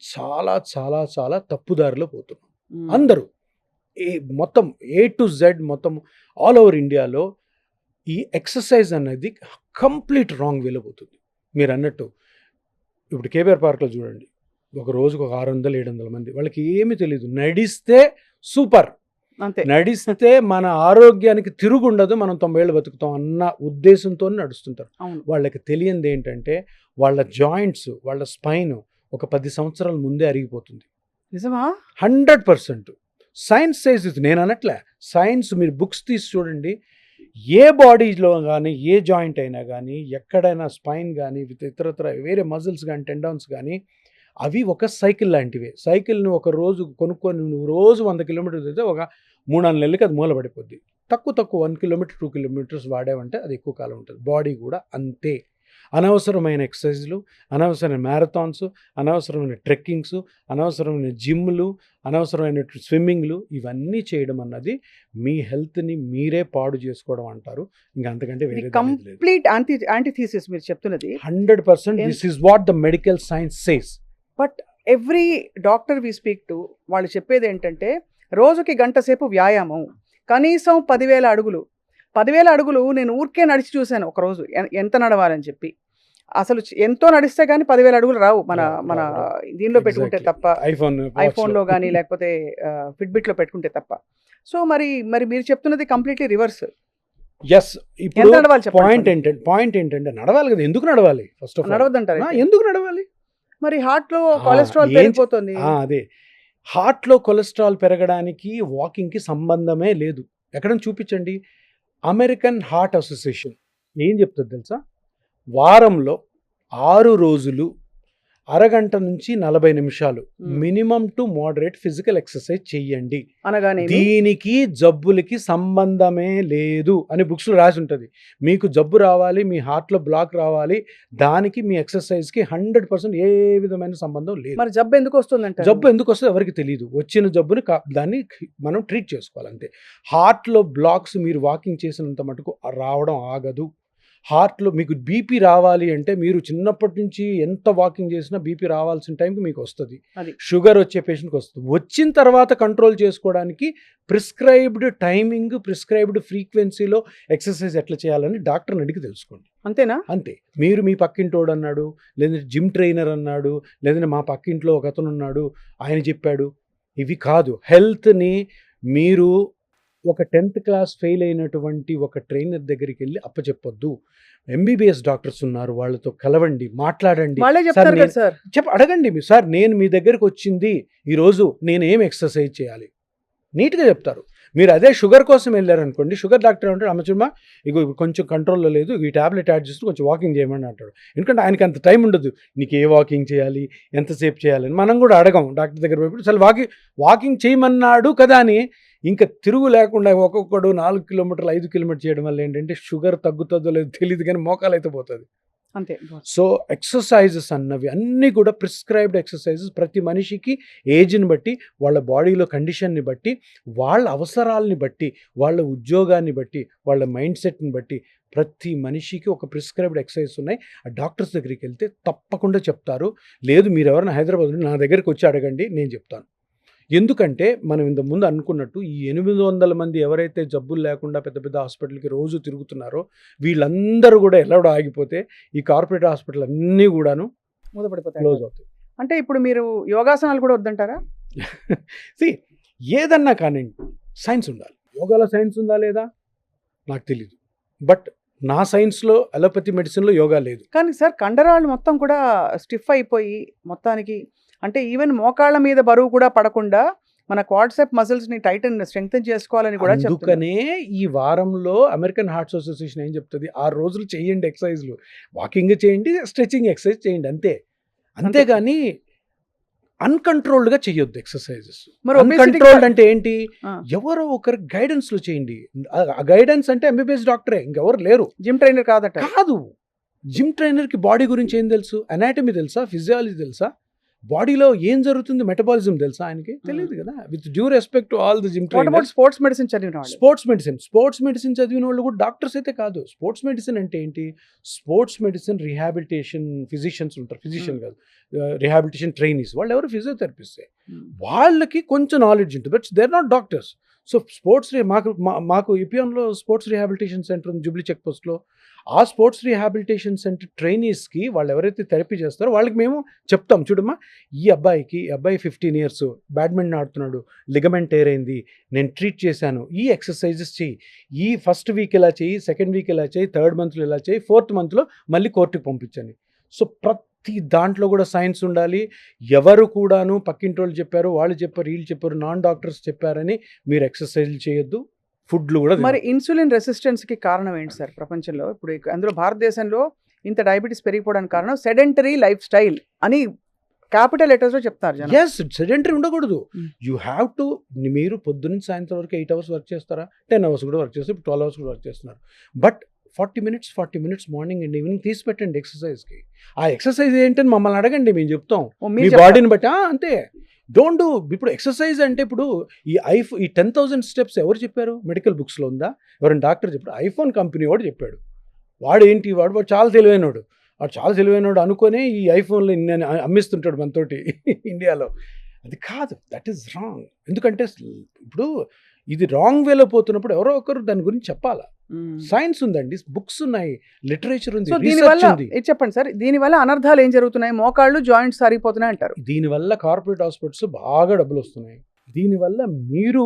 చాలా చాలా చాలా తప్పుదారిలో పోతున్నాం అందరూ. మొత్తం A to Z మొత్తం ఆల్ ఓవర్ ఇండియాలో ఈ ఎక్సర్సైజ్ అనేది కంప్లీట్ రాంగ్ వేలో పోతుంది. మీరు అన్నట్టు ఇప్పుడు కేబీఆర్ పార్క్లో చూడండి, ఒక రోజుకు ఒక 600-700 మంది, వాళ్ళకి ఏమీ తెలియదు. నడిస్తే సూపర్, నడిస్తే మన ఆరోగ్యానికి తిరుగుండదు, మనం 90 ఏళ్ళు బతుకుతాం అన్న ఉద్దేశంతో నడుస్తుంటారు. వాళ్ళకి తెలియంది ఏంటంటే వాళ్ళ జాయింట్స్, వాళ్ళ స్పైన్ ఒక 10 సంవత్సరాల ముందే అరిగిపోతుంది. నిజమా? 100%. సైన్స్ సేస్ ఇది, నేను అనట్లే. సైన్స్ మీరు బుక్స్ తీసి చూడండి, ఏ బాడీలో కానీ, ఏ జాయింట్ అయినా కానీ, ఎక్కడైనా స్పైన్ కానీ, ఇతరత్ర వేరే మజిల్స్ కానీ, టెండాన్స్ కానీ, అవి ఒక సైకిల్ లాంటివే. సైకిల్ని ఒక రోజు కొనుక్కొని నువ్వు రోజు 100 కిలోమీటర్స్ అయితే ఒక 3-4 నెలలకి అది మూలపడిపోద్ది. తక్కువ 1 కిలోమీటర్ 2 కిలోమీటర్స్ వాడామంటే అది ఎక్కువ కాలం ఉంటుంది. బాడీ కూడా అంతే. అనవసరమైన ఎక్సర్సైజ్లు, అనవసరమైన మ్యారథాన్స్, అనవసరమైన ట్రెక్కింగ్స్, అనవసరమైన జిమ్లు, అనవసరమైన స్విమ్మింగ్లు, ఇవన్నీ చేయడం అన్నది మీ హెల్త్ని మీరే పాడు చేసుకోవడం అంటారు. ఇంకా అంతకంటే వేరే కంప్లీట్ యాంటీథీసిస్ మీరు చెప్తున్నది. 100% this is what the medical science says. But every doctor we speak to వాళ్ళు చెప్పేది ఏంటంటే రోజుకి గంట సేపు వ్యాయామం, కనీసం 10,000 అడుగులు. 10,000 అడుగులు నేను ఊరికే నడిచి చూశాను ఒకరోజు, ఎంత నడవాలని చెప్పి. అసలు ఎంతో నడిస్తే కానీ 10,000 అడుగులు రావు మన దీనిలో పెట్టుకుంటే తప్ప, ఐఫోన్లో కానీ లేకపోతే ఫిట్బిట్లో పెట్టుకుంటే తప్ప. సో మరి మీరు చెప్తున్నది కంప్లీట్లీ రివర్స్. ఎస్. ఇప్పుడు పాయింట్ ఏంటంటే నడవాలి కదా. ఎందుకు నడవాలి? ఫస్ట్ ఆఫ్ ఆల్ నడవద్దంటారు. ఎందుకు నడవాలి? మరి హార్ట్లో కొలెస్ట్రాల్ పెరిగిపోతుంది. అదే, హార్ట్లో కొలెస్ట్రాల్ పెరగడానికి వాకింగ్కి సంబంధమే లేదు. ఎక్కడైనా చూపించండి. అమెరికన్ హార్ట్ అసోసియేషన్ ఏం చెప్తుంది తెలుసా? వారంలో 6 రోజులు అరగంట నుంచి 40 నిమిషాలు minimum to moderate physical exercise చెయ్యండి. అనగానే దీనికి జబ్బులకి సంబంధమే లేదు అని బుక్స్లో రాసి ఉంటుంది. మీకు జబ్బు రావాలి, మీ హార్ట్లో బ్లాక్ రావాలి, దానికి మీ ఎక్సర్సైజ్కి 100% ఏ విధమైన సంబంధం లేదు. మరి జబ్బు ఎందుకు వస్తుందంటే, జబ్బు ఎందుకు వస్తుంది ఎవరికి తెలియదు. వచ్చిన జబ్బుని దాన్ని మనం ట్రీట్ చేసుకోవాలి అంతే. హార్ట్లో బ్లాక్స్ మీరు వాకింగ్ చేసినంత మటుకు రావడం ఆగదు. హార్ట్లో మీకు బీపీ రావాలి అంటే మీరు చిన్నప్పటి నుంచి ఎంత వాకింగ్ చేసినా బీపీ రావాల్సిన టైంకి మీకు వస్తుంది. అది. షుగర్ వచ్చే పేషెంట్కి వస్తుంది. వచ్చిన తర్వాత కంట్రోల్ చేసుకోవడానికి ప్రిస్క్రైబ్డ్ టైమింగ్, ప్రిస్క్రైబ్డ్ ఫ్రీక్వెన్సీలో ఎక్సర్సైజ్ ఎట్లా చేయాలని డాక్టర్ని అడిగి తెలుసుకోండి. అంతేనా? అంతే. మీరు మీ పక్కింటోడు అన్నాడు, లేదంటే జిమ్ ట్రైనర్ అన్నాడు, లేదంటే మా పక్కింట్లో ఒక అతను ఉన్నాడు ఆయన చెప్పాడు, ఇవి కాదు. హెల్త్ని మీరు ఒక 10th క్లాస్ ఫెయిల్ అయినటువంటి ఒక ట్రైనర్ దగ్గరికి వెళ్ళి అప్పచెప్పొద్దు. ఎంబీబీఎస్ డాక్టర్స్ ఉన్నారు, వాళ్ళతో కలవండి, మాట్లాడండి. వాళ్ళే సార్ చెప్తారు కదా సార్. అడగండి మీరు, సార్ నేను మీ దగ్గరికి వచ్చింది ఈరోజు నేను ఏం ఎక్సర్సైజ్ చేయాలి, నీట్గా చెప్తారు. మీరు అదే షుగర్ కోసం వెళ్ళారనుకోండి, షుగర్ డాక్టర్ అంటాడు, అమ్మచుమ్మా ఇగో కొంచెం కంట్రోల్లో లేదు, ఈ ట్యాబ్లెట్ యాడ్ చేస్తూ కొంచెం వాకింగ్ చేయమని అంటాడు. ఎందుకంటే ఆయనకి అంత టైం ఉండదు, నీకు ఏ వాకింగ్ చేయాలి, ఎంతసేపు చేయాలని. మనం కూడా అడగం డాక్టర్ దగ్గర పోయి, అసలు వాకింగ్ చేయమన్నాడు కదా అని ఇంకా తిరుగు లేకుండా ఒక్కొక్కడు 4 కిలోమీటర్లు 5 కిలోమీటర్లు చేయడం వల్ల ఏంటంటే షుగర్ తగ్గుతుందో లేదో తెలియదు, కానీ మోకాలు అయితే పోతుంది. అంతే. సో ఎక్సర్సైజెస్ అన్నవి అన్నీ కూడా ప్రిస్క్రైబ్డ్ ఎక్సర్సైజెస్. ప్రతి మనిషికి ఏజ్ని బట్టి, వాళ్ళ బాడీలో కండిషన్ని బట్టి, వాళ్ళ అవసరాలని బట్టి, వాళ్ళ ఉద్యోగాన్ని బట్టి, వాళ్ళ మైండ్ సెట్ని బట్టి ప్రతి మనిషికి ఒక ప్రిస్క్రైబ్డ్ ఎక్సర్సైజ్ ఉన్నాయి. ఆ డాక్టర్స్ దగ్గరికి వెళ్తే తప్పకుండా చెప్తారు. లేదు మీరు ఎవరైనా హైదరాబాద్ నా దగ్గరికి వచ్చి అడగండి, నేను చెప్తాను. ఎందుకంటే మనం ఇంత ముందు అనుకున్నట్టు ఈ 800 మంది ఎవరైతే జబ్బులు లేకుండా పెద్ద పెద్ద హాస్పిటల్కి రోజు తిరుగుతున్నారో వీళ్ళందరూ కూడా ఎలా ఆగిపోతే ఈ కార్పొరేట్ హాస్పిటల్ అన్నీ కూడాను మూతపడిపోతాయి. క్లోజ్ అవుతాయి. అంటే ఇప్పుడు మీరు యోగాసనాలు కూడా వద్దంటారా? ఏదన్నా కానీ సైన్స్ ఉండాలి. యోగాలో సైన్స్ ఉందా లేదా నాకు తెలీదు, బట్ నా సైన్స్లో అలోపతి మెడిసిన్లో యోగా లేదు. కానీ సార్ కండరాలు మొత్తం కూడా స్టిఫ్ అయిపోయి మొత్తానికి, అంటే ఈవెన్ మోకాళ్ళ మీద బరువు కూడా పడకుండా మన క్వాడ్రిసెప్ మజిల్స్ని టైటన్ స్ట్రెంగ్తన్ చేసుకోవాలని కూడా చెప్తున్నారు. అందుకనే ఈ వారంలో అమెరికన్ హార్ట్ అసోసియేషన్ ఏం చెప్తుంది, 6 రోజులు చేయండి ఎక్సర్సైజ్లు, వాకింగ్ చేయండి, స్ట్రెచింగ్ ఎక్సర్సైజ్ చేయండి, అంతేగాని అన్కంట్రోల్డ్గా చేయొద్దు ఎక్సర్సైజెస్. మరి అన్కంట్రోల్డ్ అంటే ఏంటి, ఎవరో ఒకరి గైడెన్స్లో చేయండి. ఆ గైడెన్స్ అంటే ఎంబీబీఎస్ డాక్టరే, ఇంకెవరు లేరు. జిమ్ ట్రైనర్ కాదు. జిమ్ ట్రైనర్కి బాడీ గురించి ఏం తెలుసు, అనాటమీ తెలుసా, ఫిజియాలజీ తెలుసా, బాడీలో ఏం జరుగుతుంది, మెటబాలిజం తెలుసా, ఆయనకి తెలియదు కదా. With due respect to all the gym trainers. Sports medicine చదివిన వాళ్ళు, స్పోర్ట్స్ మెడిసిన్ చదివిన వాళ్ళు కూడా డాక్టర్స్ అయితే కాదు. స్పోర్ట్స్ మెడిసిన్ అంటే ఏంటి, స్పోర్ట్స్ మెడిసిన్ రిహాబిలిటేషన్ ఫిజిషియన్స్ ఉంటారు, ఫిజిషియన్ కాదు, రిహాబిలిటేషన్ ట్రైనీస్, వాళ్ళు ఎవరు ఫిజియోథెరపిస్టే, వాళ్ళకి కొంచెం నాలెడ్జ్ ఉంటుంది, but they are not doctors. So sports మాకు ఇపియాన్లో స్పోర్ట్స్ రిహాబిలిటేషన్ సెంటర్ ఉంది జూబ్లీ చెక్ పోస్ట్లో. ఆ స్పోర్ట్స్ రిహాబిలిటేషన్ సెంటర్ ట్రైనీస్కి వాళ్ళు ఎవరైతే థెరపీ చేస్తారో వాళ్ళకి మేము చెప్తాం, చూడమ్మా ఈ అబ్బాయి 15 years బ్యాడ్మింటన్ ఆడుతున్నాడు, లిగమెంట్ టేర్ అయింది, నేను ట్రీట్ చేశాను, ఈ ఎక్సర్సైజెస్ చెయ్యి, ఈ ఫస్ట్ వీక్ ఇలా చెయ్యి, సెకండ్ వీక్ ఇలా చెయ్యి, 3rd monthలో ఇలా చెయ్యి, 4th monthలో మళ్ళీ కోర్టుకి పంపించండి. సో ప్రతి దాంట్లో కూడా సైన్స్ ఉండాలి. ఎవరు కూడాను పక్కింటోళ్ళు చెప్పారు, వాళ్ళు చెప్పారు, వీళ్ళు చెప్పారు, నాన్ డాక్టర్స్ చెప్పారని మీరు ఎక్సర్సైజ్లు చేయొద్దు, ఫుడ్లు కూడా. మరి ఇన్సులిన్ రెసిస్టెన్స్కి కారణం ఏంటి సార్ ప్రపంచంలో? ఇప్పుడు అందులో భారతదేశంలో ఇంత డయాబెటీస్ పెరిగిపోవడానికి కారణం సెడెంటరీ లైఫ్ స్టైల్ అని క్యాపిటల్ లెటర్స్లో చెప్తారు జనం. ఎస్, సెడెంటరీ ఉండకూడదు. యూ హ్యావ్ టు, మీరు పొద్దున్న సాయంత్రం వరకు 8 hours వర్క్ చేస్తారా, 10 hours కూడా వర్క్ చేస్తారు, 12 hours కూడా వర్క్ చేస్తున్నారు, but 40 minutes morning and evening తీసి పెట్టండి ఎక్సర్సైజ్కి. ఆ ఎక్సర్సైజ్ ఏంటని మమ్మల్ని అడగండి, మేము చెప్తాం మీ బాడీని బట్టి. అంతే, డోంట్ డూ. ఇప్పుడు ఎక్సర్సైజ్ అంటే ఇప్పుడు ఈ 10,000 steps ఎవరు చెప్పారు, మెడికల్ బుక్స్లో ఉందా, ఎవరైనా డాక్టర్ చెప్పాడు, ఐఫోన్ కంపెనీ వాడు చెప్పాడు. వాడు చాలా తెలివైనవాడు అనుకునే ఈ ఐఫోన్లో నేను అమ్మిస్తుంటాడు మనతోటి ఇండియాలో. అది కాదు, దట్ ఈస్ రాంగ్. ఎందుకంటే ఇప్పుడు ఇది రాంగ్ వేలో పోతున్నప్పుడు ఎవరో ఒకరు దాని గురించి చెప్పాలా. సైన్స్ ఉందండి, బుక్స్ ఉన్నాయి, లిటరేచర్ ఉంది, రీసెర్చ్ ఉంది. చెప్పండి సార్, దీనివల్ల అనర్థాలు ఏం జరుగుతున్నాయి? మోకాళ్ళు జాయింట్స్ సరిపోతున్నాయి అంటారు. దీనివల్ల కార్పొరేట్ హాస్పిటల్స్ బాగా డబ్బులు వస్తున్నాయి. దీనివల్ల మీరు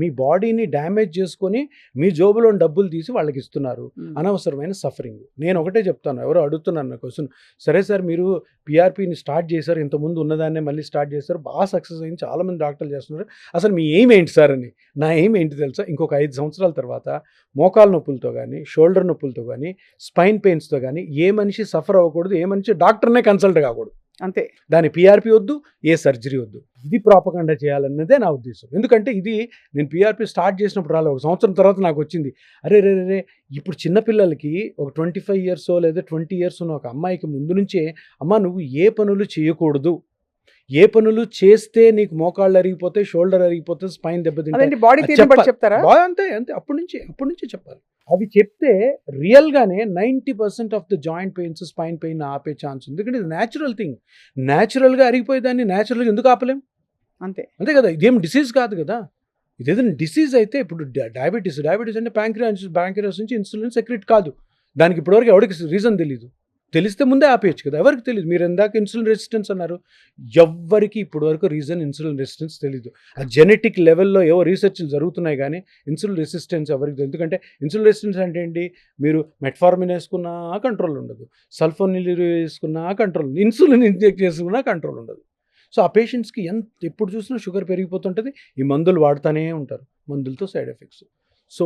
మీ బాడీని డ్యామేజ్ చేసుకొని మీ జోబులో డబ్బులు తీసి వాళ్ళకి ఇస్తున్నారు, అనవసరమైన సఫరింగ్. నేను ఒకటే చెప్తాను, ఎవరో అడుగుతున్నారు నా క్వశ్చన్, సరే సార్ మీరు పిఆర్పిని స్టార్ట్ చేశారు, ఇంతకుముందు ఉన్నదాన్నే మళ్ళీ స్టార్ట్ చేశారు, బాగా సక్సెస్ అయింది, చాలామంది డాక్టర్లు చేస్తున్నారు, అసలు మీ ఎయిమ్ ఏంటి సార్ అని. నా ఎయిమ్ ఏంటి తెలుసా, ఇంకొక 5 సంవత్సరాల తర్వాత మోకాలు నొప్పులతో కానీ, షోల్డర్ నొప్పులతో కానీ, స్పైన్ పెయిన్స్తో కానీ ఏ మనిషి సఫర్ అవ్వకూడదు, ఏ మనిషి డాక్టర్నే కన్సల్ట్ కాకూడదు. అంతే, దాని పిఆర్పి వద్దు, ఏ సర్జరీ వద్దు. ఇది ప్రాపగండా చేయాలన్నదే నా ఉద్దేశం. ఎందుకంటే ఇది నేను పిఆర్పి స్టార్ట్ చేసినప్పుడు రాలే, 1 సంవత్సరం తర్వాత నాకు వచ్చింది, అరే ఇప్పుడు చిన్నపిల్లలకి ఒక 25 years లేదా 20 years ఉన్న ఒక అమ్మాయికి ముందు నుంచే, అమ్మ నువ్వు ఏ పనులు చేయకూడదు, ఏ పనులు చేస్తే నీకు మోకాళ్ళు అరిగిపోతే, షోల్డర్ అరిగిపోతే, స్పైన్ దెబ్బతింటే అదేంటి బాడీ అది తీరుని బట్టి చెప్పాలి. చెప్తారా? అంతే అంతే అప్పటి నుంచి చెప్పాలి. అవి చెప్తే రియల్గానే 90% of the joint pains, spine pain ఆపే ఛాన్స్ ఉంది. ఎందుకంటే ఇది న్యాచురల్ థింగ్. న్యాచురల్గా అరిగిపోయేదాన్ని న్యాచురల్గా ఎందుకు ఆపలేం? అంతే కదా, ఇదేం డిసీజ్ కాదు కదా. ఇదేదైనా డిసీజ్ అయితే ఇప్పుడు డయాబెటీస్ అంటే ప్యాంక్రియాస్ నుంచి ఇన్సులిన్ సెక్రెట్ కాదు. దానికి ఇప్పటివరకు ఎవరికి రీజన్ తెలియదు. తెలిస్తే ముందే ఆపేయచ్చు కదా, ఎవరికి తెలియదు. మీరు ఇందాక ఇన్సులిన్ రెసిస్టెన్స్ అన్నారు, ఎవ్వరికి ఇప్పటివరకు రీజన్ ఇన్సులిన్ రెసిస్టెన్స్ తెలియదు. ఆ జెనెటిక్ లెవెల్లో ఏవో రీసెర్చ్లు జరుగుతున్నాయి కానీ ఇన్సులిన్ రెసిస్టెన్స్ ఎవరికి తెలియదు. ఎందుకంటే ఇన్సులిన్ రెసిస్టెన్స్ అంటే ఏంటి, మీరు మెట్ఫార్మిన్ వేసుకున్నా కంట్రోల్ ఉండదు, సల్ఫోనిల్ వేసుకున్నా కంట్రోల్, ఇన్సులిన్ ఇంజెక్ట్ చేసుకున్నా కంట్రోల్ ఉండదు. సో ఆ పేషెంట్స్కి ఎప్పుడు చూసినా షుగర్ పెరిగిపోతుంటుంది. ఈ మందులు వాడుతూనే ఉంటారు, మందులతో సైడ్ ఎఫెక్ట్స్. సో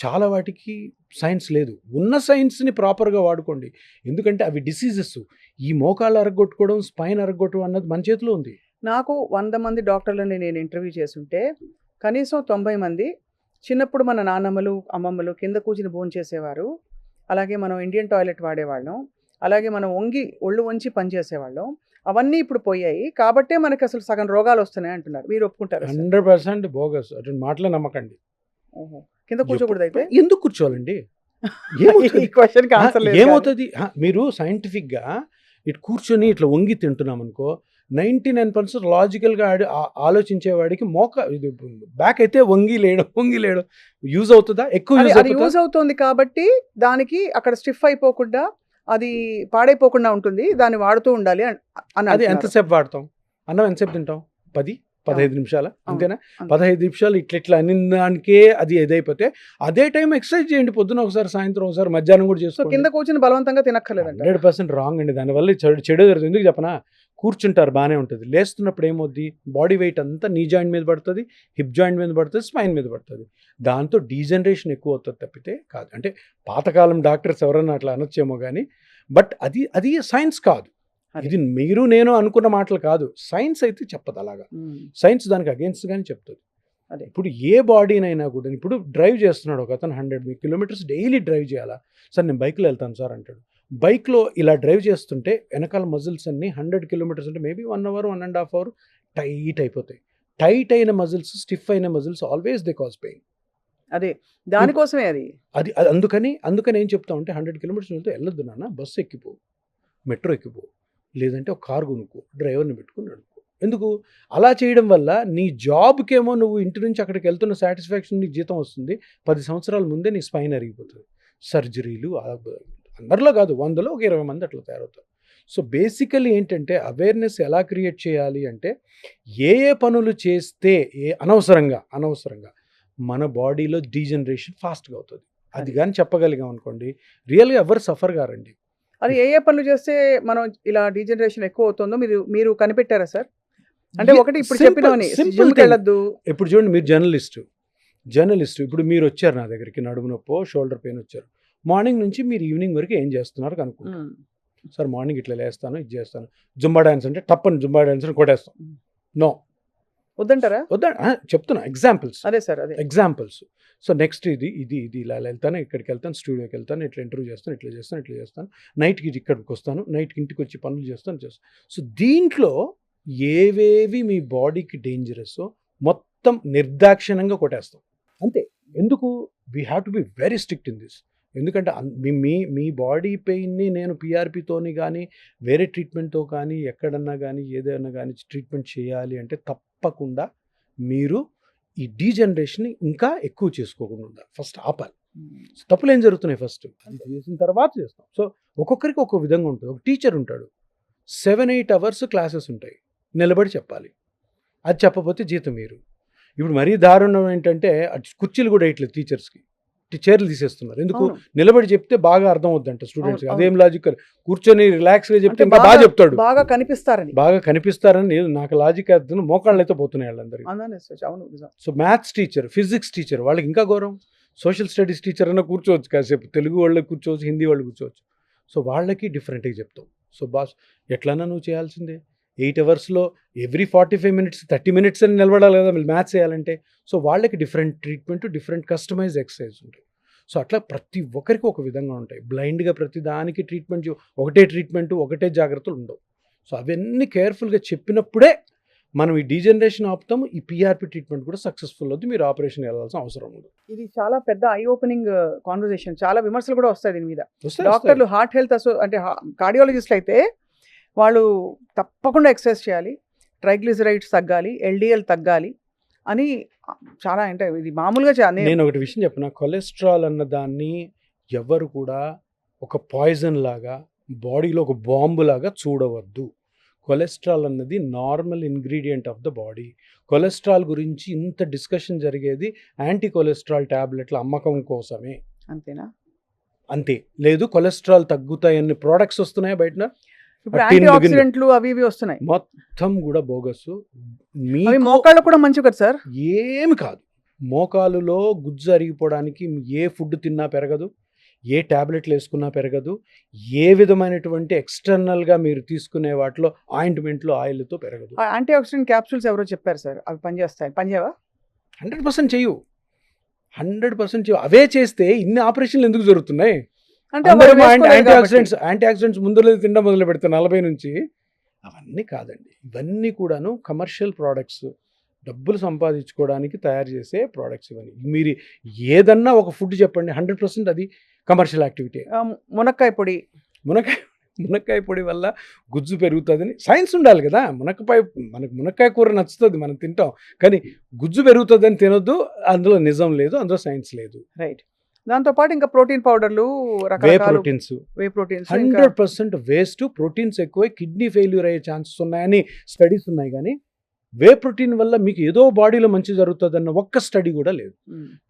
చాలా వాటికి సైన్స్ లేదు. ఉన్న సైన్స్ని ప్రాపర్గా వాడుకోండి. ఎందుకంటే అవి డిసీజెస్. ఈ మోకాళ్ళు అరగొట్టుకోవడం, స్పైన్ అరగొట్టడం అన్నది మన చేతిలో ఉంది. నాకు 100 మంది డాక్టర్లని నేను ఇంటర్వ్యూ చేస్తుంటే కనీసం 90 మంది చిన్నప్పుడు మన నాన్నమ్మలు, అమ్మమ్మలు కింద కూర్చుని భోంచేసేవారు. అలాగే మనం ఇండియన్ టాయిలెట్ వాడేవాళ్ళం. అలాగే మనం ఒళ్ళు వంచి పనిచేసేవాళ్ళం. అవన్నీ ఇప్పుడు పోయాయి. కాబట్టే మనకి అసలు సగం రోగాలు వస్తున్నాయి అంటున్నారు. మీరు ఒప్పుకుంటారా సార్? 100% బోగస్. అటువంటి మాటలే నమ్మకండి. ఓహో. కింద కూర్చోకూడదు అయితే? ఎందుకు కూర్చోవాలండి? ఈ క్వశ్చన్కి ఆన్సర్ లేదు. ఏమవుతుంది? మీరు సైంటిఫిక్గా ఇటు కూర్చొని ఇట్లా వంగి తింటున్నాం అనుకో, 99% లాజికల్గా ఆలోచించేవాడికి ఇది బ్యాక్ అయితే వంగి లేడు యూజ్ అవుతుందా? ఎక్కువ యూజ్ అవుతుంది కాబట్టి దానికి అక్కడ స్టిఫ్ అయిపోకుండా, అది పాడైపోకుండా ఉంటుంది, దాన్ని వాడుతూ ఉండాలి అని. అది ఎంతసేపు వాడతాం? అన్నం ఎంతసేపు తింటాం? 10-15 నిమిషాలు, అంతేనా? 15 నిమిషాలు ఇట్లా అనిందానికే అది ఇదైపోతే అదే టైం ఎక్సర్సైజ్ చేయండి. పొద్దున ఒకసారి, సాయంత్రం ఒకసారి, మధ్యాహ్నం కూడా చేసుకోండి. కింద కూర్చొని బలవంతంగా తినక్కర్లేదండి. 100% రాంగ్ అండి. దానివల్ల చెడు జరుగుతుంది. ఎందుకు చెప్పనా? కూర్చుంటారు బాగానే ఉంటుంది, లేస్తున్నప్పుడు ఏమవుద్ది, బాడీ వెయిట్ అంతా నీ జాయింట్ మీద పడుతుంది, హిప్ జాయింట్ మీద పడుతుంది, స్పైన్ మీద పడుతుంది. దాంతో డీజనరేషన్ ఎక్కువ అవుతుంది తప్పితే కాదు. అంటే పాతకాలం డాక్టర్స్ ఎవరన్నా అట్లా అనొచ్చేమో కానీ, బట్ అది సైన్స్ కాదు. ఇది మీరు నేను అనుకున్న మాటలు కాదు. సైన్స్ అయితే చెప్పదు అలాగా. సైన్స్ దానికి అగేన్స్ట్ గానే చెప్తుంది. ఇప్పుడు ఏ బాడీనైనా కూడా, ఇప్పుడు డ్రైవ్ చేస్తున్నాడు ఒక అతను 100 కిలోమీటర్స్ డైలీ డ్రైవ్ చేయాలా? సార్ నేను బైక్లో వెళ్తాను సార్ అంటాడు. బైక్లో ఇలా డ్రైవ్ చేస్తుంటే వెనకాల మజిల్స్ అన్ని 100 కిలోమీటర్స్ అంటే మేబీ 1 అవర్ 1.5 అవర్ టైట్ అయిపోతాయి. టైట్ అయిన మజిల్స్, స్టిఫ్ అయిన muscles always they cause pain. అదే దానికోసమే అది అందుకని ఏం చెప్తా ఉంటే 100 కిలోమీటర్స్ వెళ్తే వెళ్ళొద్దు నాన్న, బస్సు ఎక్కిపో, మెట్రో ఎక్కిపో, లేదంటే ఒక కారు కొనుక్కో, డ్రైవర్ని పెట్టుకుని నడుపుకో. ఎందుకు అలా చేయడం వల్ల నీ జాబ్కేమో నువ్వు ఇంటి నుంచి అక్కడికి వెళ్తున్న సాటిస్ఫాక్షన్, నీకు జీతం వస్తుంది. 10 సంవత్సరాల ముందే నీ స్పైన్ అరిగిపోతుంది. సర్జరీలు అందరిలో కాదు, 100లో ఒక 20 మంది అట్లా తయారవుతారు. సో బేసికలీ ఏంటంటే అవేర్నెస్ ఎలా క్రియేట్ చేయాలి అంటే, ఏ పనులు చేస్తే అనవసరంగా మన బాడీలో డీజనరేషన్ ఫాస్ట్గా అవుతుంది. అది కానీ చెప్పగలిగాం అనుకోండి, రియల్గా ఎవరు సఫర్ గారండి. అది ఏ పనులు చేస్తే మనం ఇలా డీజనరేషన్ ఎక్కువ అవుతుందో మీరు కనిపెట్టారా సార్? అంటే ఒకటి ఇప్పుడు చెప్పినవని జిమ్కి వెళ్ళొద్దు. ఇప్పుడు చూడండి, మీరు జర్నలిస్ట్ ఇప్పుడు మీరు వచ్చారు నా దగ్గరికి, నడుము నొప్పో, షోల్డర్ పెయిన్ వచ్చారు. మార్నింగ్ నుంచి మీరు ఈవినింగ్ వరకు ఏం చేస్తున్నారు కనుక్కుంటారు. సార్ మార్నింగ్ ఇట్లా లేస్తాను, ఇది చేస్తాను. జుంబా డాన్స్ అంటే టప్పని జుంబా డాన్స్ అని కొట్టేస్తాం. నో, వద్దంటారా? చెప్తున్నా ఎగ్జాంపుల్స్. అదే సార్, అదే ఎగ్జాంపుల్స్. సో నెక్స్ట్ ఇది ఇలా వెళ్తాను, ఇక్కడికి వెళ్తాను, స్టూడియోకి వెళ్తాను, ఇట్లా ఇంటర్వ్యూ చేస్తాను, ఇట్లా చేస్తాను, నైట్కి ఇక్కడికి వస్తాను, నైట్కి ఇంటికి వచ్చి పనులు చేస్తాను. సో దీంట్లో ఏవేవి మీ బాడీకి డేంజరస్ మొత్తం నిర్దాక్షిణ్యంగా కొట్టేస్తాం అంతే. ఎందుకు? We have to be very strict in this. ఎందుకంటే మీ బాడీ పెయిన్ని నేను పిఆర్పితోని కానీ, వేరే ట్రీట్మెంట్తో కానీ, ఎక్కడన్నా కానీ, ఏదైనా కానీ ట్రీట్మెంట్ చేయాలి అంటే తప్పకుండా మీరు ఈ డీజనరేషన్ని ఇంకా ఎక్కువ చేసుకోకుండా ఫస్ట్ ఆపాలి. తప్పులు ఏం జరుగుతున్నాయి ఫస్ట్ అది చేసిన తర్వాత చేస్తాం. సో ఒక్కొక్కరికి ఒక్కొక్క విధంగా ఉంటుంది. ఒక టీచర్ ఉంటాడు, 7-8 అవర్స్ క్లాసెస్ ఉంటాయి, నిలబడి చెప్పాలి. అది చెప్పకపోతే జీతం మీరు. ఇప్పుడు మరీ దారుణం ఏంటంటే కుర్చీలు కూడా వేయట్లేదు టీచర్స్కి, చైర్లు తీసేస్తున్నారు. ఎందుకు? నిలబడి చెప్తే బాగా అర్థం అవుద్దంట స్టూడెంట్స్కి. అదేం లాజిక్? కూర్చొని రిలాక్స్గా చెప్తే ఇంకా బాగా చెప్తాడు, బాగా కనిపిస్తారని నాకు లాజిక్ అర్థం. మోకాళ్ళు అయితే పోతున్నాయి వాళ్ళందరికీ. So maths teacher, physics teacher వాళ్ళకి ఇంకా గౌరవం. సోషల్ స్టడీస్ టీచర్ అన్న కూర్చోవచ్చు కాసేపు, తెలుగు వాళ్ళకి కూర్చోవచ్చు, హిందీ వాళ్ళు కూర్చోవచ్చు. సో వాళ్ళకి డిఫరెంట్గా చెప్తాం. సో బాస్ ఎట్లన్నా నువ్వు చేయాల్సిందే. 8 అవర్స్లో ఎవ్రీ 45 మినిట్స్ 30 మినిట్స్ అని నిలబడాలి కదా మీరు మ్యాథ్స్ చేయాలంటే. సో వాళ్ళకి different treatment, different customise exercise ఉంటాయి. సో అట్లా ప్రతి ఒక్కరికి ఒక విధంగా ఉంటాయి. బ్లైండ్గా ప్రతి దానికి ఒకటే ట్రీట్మెంట్, ఒకటే జాగ్రత్తలు ఉండవు. సో అవన్నీ కేర్ఫుల్గా చెప్పినప్పుడే మనం ఈ డీజనరేషన్ ఆపుతాము, ఈ పిఆర్పి ట్రీట్మెంట్ కూడా సక్సెస్ఫుల్ అవుతుంది, మీరు ఆపరేషన్ వెళ్ళాల్సిన అవసరం ఉంది. ఇది చాలా పెద్ద ఐ ఓపెనింగ్ కాన్వర్సేషన్. చాలా విమర్శలు కూడా వస్తాయి దీని మీద. వస్తాయి. డాక్టర్లు హార్ట్ హెల్త్ అంటే కార్డియాలజిస్టులు అయితే వాళ్ళు తప్పకుండా ఎక్సర్సైజ్ చేయాలి, ట్రైగ్లిజరైడ్స్ తగ్గాలి, ఎల్డిఎల్ తగ్గాలి అని చాలా, అంటే ఇది మామూలుగా నేను ఒకటి విషయం చెప్పిన, కొలెస్ట్రాల్ అన్న దాన్ని ఎవరు కూడా ఒక పాయిజన్ లాగా, బాడీలో ఒక బాంబు లాగా చూడవద్దు. కొలెస్ట్రాల్ అన్నది normal ingredient of the body. Cholesterol గురించి ఇంత డిస్కషన్ జరిగేది యాంటీ కొలెస్ట్రాల్ ట్యాబ్లెట్ల అమ్మకం కోసమే. అంతేనా? అంతే. లేదు కొలెస్ట్రాల్ తగ్గుతాయన్ని ప్రోడక్ట్స్ వస్తున్నాయి బయట, ఇప్పుడు యాంటీ ఆక్సిడెంట్లు అవి ఇవి వస్తున్నాయి, మొత్తం కూడా బోగస్. మోకాళ్ళు కూడా మంచివి కదా సార్? ఏమి కాదు. మోకాలులో గుజ్జు అరిగిపోవడానికి ఏ ఫుడ్ తిన్నా పెరగదు, ఏ ట్యాబ్లెట్లు వేసుకున్నా పెరగదు, ఏ విధమైనటువంటి ఎక్స్టర్నల్గా మీరు తీసుకునే వాటిలో ఆయింట్మెంట్లో ఆయిల్తో పెరగదు. యాంటీ ఆక్సిడెంట్ క్యాప్సూల్స్ ఎవరో చెప్పారు సార్, అవి పనిచేస్తాయి, పనిచేయవా? 100% చేయు, 100% చేయు. అవే చేస్తే ఇన్ని ఆపరేషన్లు ఎందుకు జరుగుతున్నాయి? అంటే యాంటీ ఆక్సిడెంట్స్ ముందు తినడం మొదలు పెడతారు 40 నుంచి. అవన్నీ కాదండి, ఇవన్నీ కూడాను కమర్షియల్ ప్రోడక్ట్స్, డబ్బులు సంపాదించుకోవడానికి తయారు చేసే ప్రోడక్ట్స్ ఇవన్నీ. మీరు ఏదన్నా ఒక ఫుడ్ చెప్పండి, 100% అది కమర్షియల్ యాక్టివిటీ. మునక్కాయ పొడి, మునక్కాయ పొడి వల్ల గుజ్జు పెరుగుతుందని సైన్స్ ఉండాలి కదా. మనకు మునక్కాయ కూర నచ్చుతుంది, మనం తింటాం, కానీ గుజ్జు పెరుగుతుందని తినొద్దు, అందులో నిజం లేదు, అందులో సైన్స్ లేదు. రైట్. దాంతోపాటు ఇంకా ప్రోటీన్ పౌడర్లు, వే ప్రోటీన్స్ 100% వేస్ట్, ప్రోటీన్స్ ఎక్కువ, కిడ్నీ ఫెయిల్యూర్ అయ్యే ఛాన్సెస్ ఉన్నాయని స్టడీస్ ఉన్నాయి, కానీ వే ప్రోటీన్ వల్ల మీకు ఏదో బాడీలో మంచి జరుగుతుందన్న ఒక్క స్టడీ కూడా లేదు.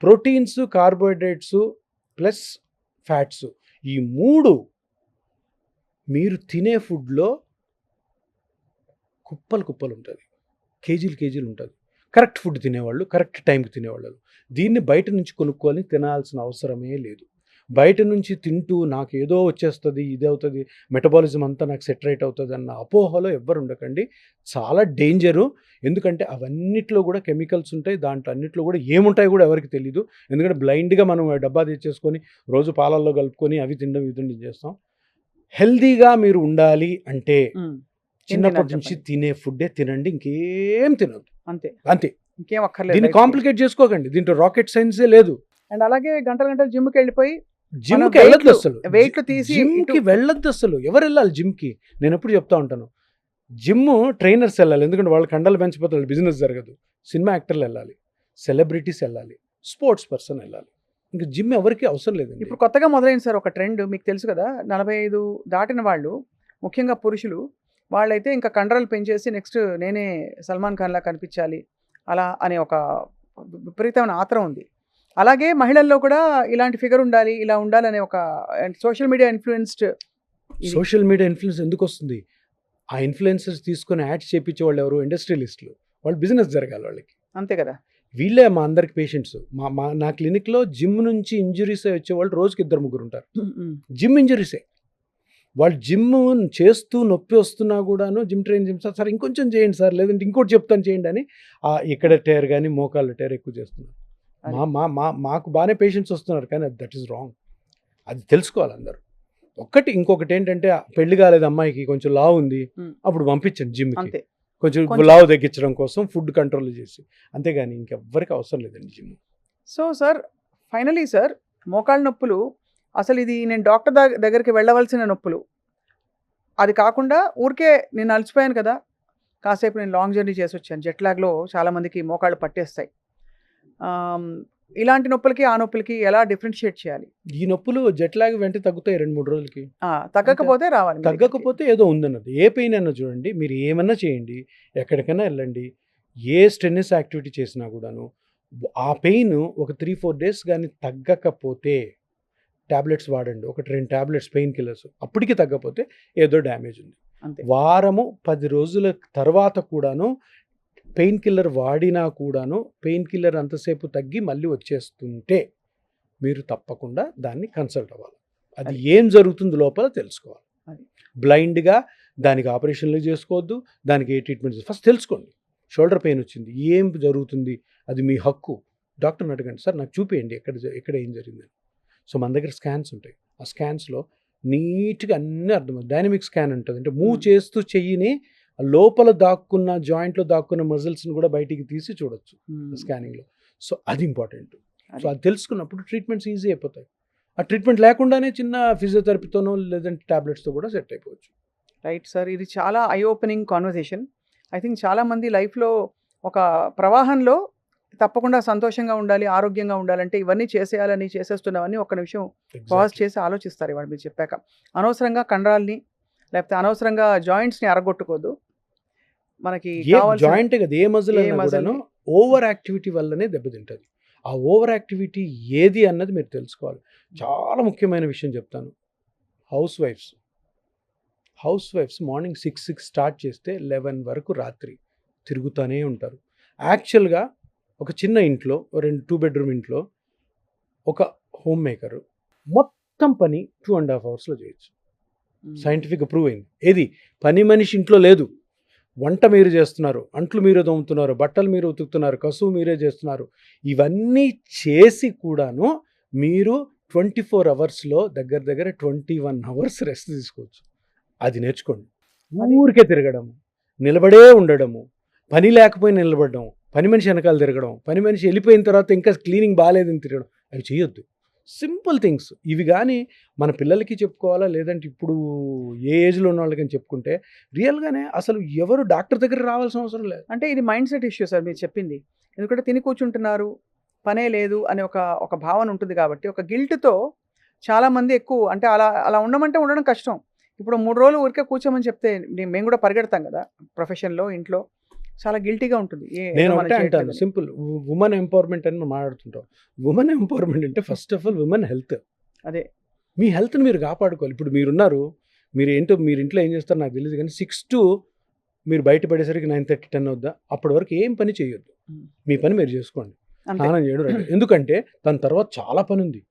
ప్రోటీన్స్, కార్బోహైడ్రేట్స్ ప్లస్ ఫ్యాట్స్, ఈ 3 మీరు తినే ఫుడ్లో కుప్పలు ఉంటుంది, కేజీలు ఉంటుంది. కరెక్ట్ ఫుడ్ తినేవాళ్ళు, కరెక్ట్ టైంకి తినేవాళ్ళు. దీన్ని బయట నుంచి కొనుక్కొని తినాల్సిన అవసరమే లేదు. బయట నుంచి తింటూ నాకు ఏదో వచ్చేస్తుంది, ఇది అవుతుంది, మెటబాలిజం అంతా నాకు సెటరేట్ అవుతుంది అన్న అపోహలో ఎవ్వరు ఉండకండి. చాలా డేంజరు. ఎందుకంటే అవన్నిట్లో కూడా కెమికల్స్ ఉంటాయి, దాంట్లో అన్నిట్లో కూడా ఏముంటాయి కూడా ఎవరికి తెలియదు. ఎందుకంటే బ్లైండ్గా మనం డబ్బా తెచ్చేసుకొని రోజు పాలల్లో కలుపుకొని అవి తినడం ఇది తినడం చేస్తాం. హెల్దీగా మీరు ఉండాలి అంటే చిన్నప్పటి నుంచి తినే ఫుడ్డే తినండి, ఇంకేం తినద్దు. అంతే, ఇంకేం అక్కర్లేదు. దీన్ని కాంప్లికేట్ చేసుకోకండి, దీంట్లో రాకెట్ సైన్సే లేదు. అండ్ అలాగే గంటలు జిమ్కి వెళ్ళిపోయి జిమ్కి వెళ్ళొద్దు అసలు, వెయిట్లు తీసి జిమ్కి వెళ్ళొద్దు అసలు. ఎవరు వెళ్ళాలి జిమ్కి? నేను ఎప్పుడు చెప్తా ఉంటాను, జిమ్ ట్రైనర్స్ వెళ్ళాలి, ఎందుకంటే వాళ్ళు కండలు పెంచిపోతారు, బిజినెస్ జరగదు. సినిమా యాక్టర్లు వెళ్ళాలి, సెలబ్రిటీస్ వెళ్ళాలి, స్పోర్ట్స్ పర్సన్ వెళ్ళాలి, ఇంకా జిమ్ ఎవరికి అవసరం లేదండి. ఇప్పుడు కొత్తగా మొదలైంది సార్ ఒక ట్రెండ్, మీకు తెలుసు కదా, 45 దాటిన వాళ్ళు, ముఖ్యంగా పురుషులు, వాళ్ళైతే ఇంకా కండరాలు పెంచేసి నెక్స్ట్ నేనే సల్మాన్ ఖాన్లా కనిపించాలి అలా అనే ఒక విపరీతమైన ఆత్రం ఉంది. అలాగే మహిళల్లో కూడా ఇలాంటి ఫిగర్ ఉండాలి, ఇలా ఉండాలనే ఒక సోషల్ మీడియా ఇన్ఫ్లుయెన్స్ ఎందుకు వస్తుంది? ఆ ఇన్ఫ్లుయెన్సర్స్ తీసుకొని యాడ్స్ చేయించే వాళ్ళు ఎవరు? ఇండస్ట్రియలిస్టులు. వాళ్ళు బిజినెస్ జరగాలి వాళ్ళకి, అంతే కదా. వీళ్ళే మా అందరికి పేషెంట్స్. నా క్లినిక్లో జిమ్ నుంచి ఇంజురీస్ వచ్చేవాళ్ళు రోజుకి 2-3 ఉంటారు. జిమ్ ఇంజురీసే. వాళ్ళు జిమ్ చేస్తూ నొప్పి వస్తున్నా కూడాను జిమ్ ట్రైన్ సార్ ఇంకొంచెం చేయండి సార్, లేదంటే ఇంకోటి చెప్తాను చేయండి అని ఇక్కడ టైర్ కానీ మోకాళ్ళ టైర్ ఎక్కువ చేస్తున్నారు. మాకు బాగానే పేషెంట్స్ వస్తున్నారు, కానీ దట్ ఈస్ రాంగ్. అది తెలుసుకోవాలి అందరూ. ఇంకొకటి ఏంటంటే, పెళ్లి కాలేదు అమ్మాయికి, కొంచెం లావు ఉంది, అప్పుడు పంపించండి జిమ్కి, కొంచెం లావు తగ్గించడం కోసం ఫుడ్ కంట్రోల్ చేసి, అంతేగాని ఇంకెవ్వరికి అవసరం లేదండి gym. So sir, finally sir, మోకాళ్ళ నొప్పులు అసలు ఇది నేను డాక్టర్ దగ్గరికి వెళ్ళవలసిన నొప్పులు, అది కాకుండా ఊరికే నేను అలసిపోయాను కదా, కాసేపు నేను లాంగ్ జర్నీ చేసి వచ్చాను, జెట్ లాగ్లో చాలామందికి మోకాళ్ళు పట్టేస్తాయి, ఇలాంటి నొప్పులకి ఆ నొప్పులకి ఎలా డిఫరెన్షియేట్ చేయాలి? ఈ నొప్పులు జెట్ లాగ్ వెంటనే తగ్గుతాయి 2-3 రోజులకి. తగ్గకపోతే రావాలి, తగ్గకపోతే ఏదో ఉందన్నది. ఏ పెయిన్ అన్నా చూడండి, మీరు ఏమన్నా చేయండి, ఎక్కడికైనా వెళ్ళండి, ఏ స్ట్రెన్నెస్ యాక్టివిటీ చేసినా కూడాను ఆ పెయిన్ ఒక 3-4 డేస్ కానీ తగ్గకపోతే ట్యాబ్లెట్స్ వాడండి, 1-2 ట్యాబ్లెట్స్ పెయిన్ కిల్లర్స్. అప్పటికి తగ్గకపోతే ఏదో డ్యామేజ్ ఉంది. వారము 10 రోజుల తర్వాత కూడాను పెయిన్ కిల్లర్ వాడినా కూడాను పెయిన్ కిల్లర్ అంతసేపు తగ్గి మళ్ళీ వచ్చేస్తుంటే మీరు తప్పకుండా దాన్ని కన్సల్ట్ అవ్వాలి. అది ఏం జరుగుతుంది లోపల తెలుసుకోవాలి. బ్లైండ్గా దానికి ఆపరేషన్లు చేసుకోవద్దు, దానికి ఏ ట్రీట్మెంట్ ఫస్ట్ తెలుసుకోండి. షోల్డర్ పెయిన్ వచ్చింది, ఏం జరుగుతుంది, అది మీ హక్కు. డాక్టర్ని అడగండి, సార్ నాకు చూపేయండి ఎక్కడ ఏం జరిగిందని. సో మన దగ్గర స్కాన్స్ ఉంటాయి, ఆ స్కాన్స్లో నీట్గా అన్నీ అర్థమవుతుంది. డైనమిక్ స్కాన్ ఉంటుంది, అంటే మూవ్ చేస్తూ చెయ్యిని లోపల దాక్కున్న జాయింట్లో దాక్కున్న మజిల్స్ని కూడా బయటికి తీసి చూడొచ్చు స్కానింగ్లో. సో అది ఇంపార్టెంట్. సో అది తెలుసుకున్నప్పుడు ట్రీట్మెంట్స్ ఈజీ అయిపోతాయి. ఆ ట్రీట్మెంట్ లేకుండానే చిన్న ఫిజియోథెరపీతోనో లేదంటే టాబ్లెట్స్తో కూడా సెట్ అయిపోవచ్చు. రైట్ సార్, ఇది చాలా eye opening conversation. I think చాలామంది లైఫ్లో ఒక ప్రవాహంలో తప్పకుండా సంతోషంగా ఉండాలి, ఆరోగ్యంగా ఉండాలంటే ఇవన్నీ చేసేయాలని చేసేస్తున్నవన్నీ ఒక్క నిమిషం పాజ్ చేసి ఆలోచిస్తారు ఇవాళ మీరు చెప్పాక. అనవసరంగా కండరాల్ని లేకపోతే అనవసరంగా జాయింట్స్ని అరగొట్టుకోదు. మనకి జాయింట్ కదా, ఏ మజిల్ కూడాను ఓవర్ యాక్టివిటీ వల్లనే దెబ్బతింటుంది. ఆ ఓవర్ యాక్టివిటీ ఏది అన్నది మీరు తెలుసుకోవాలి. చాలా ముఖ్యమైన విషయం చెప్తాను. హౌస్ వైఫ్స్ మార్నింగ్ 6 స్టార్ట్ చేస్తే 11 వరకు రాత్రి తిరుగుతూనే ఉంటారు. యాక్చువల్గా ఒక చిన్న ఇంట్లో 2 బెడ్రూమ్ ఇంట్లో ఒక హోమ్ మేకరు మొత్తం పని 2.5 అవర్స్లో చేయొచ్చు. సైంటిఫిక్గా ప్రూవ్ అయింది. ఏది పని మనిషి ఇంట్లో లేదు. వంట మీరు చేస్తున్నారు, అంట్లు మీరే తోముతున్నారు, బట్టలు మీరు ఉతుకుతున్నారు, కసువు మీరే చేస్తున్నారు. ఇవన్నీ చేసి కూడాను మీరు 24 అవర్స్లో దగ్గర 21 అవర్స్ రెస్ట్ తీసుకోవచ్చు. అది నేర్చుకోండి. ఊరికే తిరగడము, నిలబడే ఉండడము, పని లేకపోయినా నిలబడడం, పని మనిషి వెనకాల తిరగడం, పని మనిషి వెళ్ళిపోయిన తర్వాత ఇంకా క్లీనింగ్ బాగాలేదని తిరగడం, అవి చేయొద్దు. సింపుల్ థింగ్స్ ఇవి. కానీ మన పిల్లలకి చెప్పుకోవాలా లేదంటే ఇప్పుడు ఏ ఏజ్లో ఉన్న వాళ్ళకని చెప్పుకుంటే రియల్గానే అసలు ఎవరు డాక్టర్ దగ్గర రావాల్సిన అవసరం లేదు. అంటే ఇది మైండ్ సెట్ ఇష్యూ సార్ మీరు చెప్పింది. ఎందుకంటే తిని కూర్చుంటున్నారు, పనే లేదు అనే ఒక భావన ఉంటుంది కాబట్టి ఒక గిల్ట్తో చాలామంది ఎక్కువ అంటే అలా ఉండమంటే ఉండడం కష్టం. ఇప్పుడు 3 రోజులు ఊరికే కూర్చోమని చెప్తే మేము కూడా పరిగెడతాం కదా ప్రొఫెషన్లో, ఇంట్లో చాలా గిల్టీగా ఉంటుంది. నేను ఒకటే అంటాను, సింపుల్ ఉమెన్ ఎంపవర్మెంట్ అని మనం మాట్లాడుతుంటాం. ఉమెన్ ఎంపవర్మెంట్ అంటే first of all women health. అదే మీ హెల్త్ని మీరు కాపాడుకోవాలి. ఇప్పుడు మీరున్నారు, మీరు ఏంటో మీరు ఇంట్లో ఏం చేస్తారో నాకు తెలియదు, కానీ 6 to మీరు బయటపడేసరికి 9:30, 10 అవుద్దా, అప్పటి వరకు ఏం పని చేయొద్దు. మీ పని మీరు చేసుకోండి. స్నానం చేయడం రెడీ. ఎందుకంటే దాని తర్వాత చాలా పని ఉంది.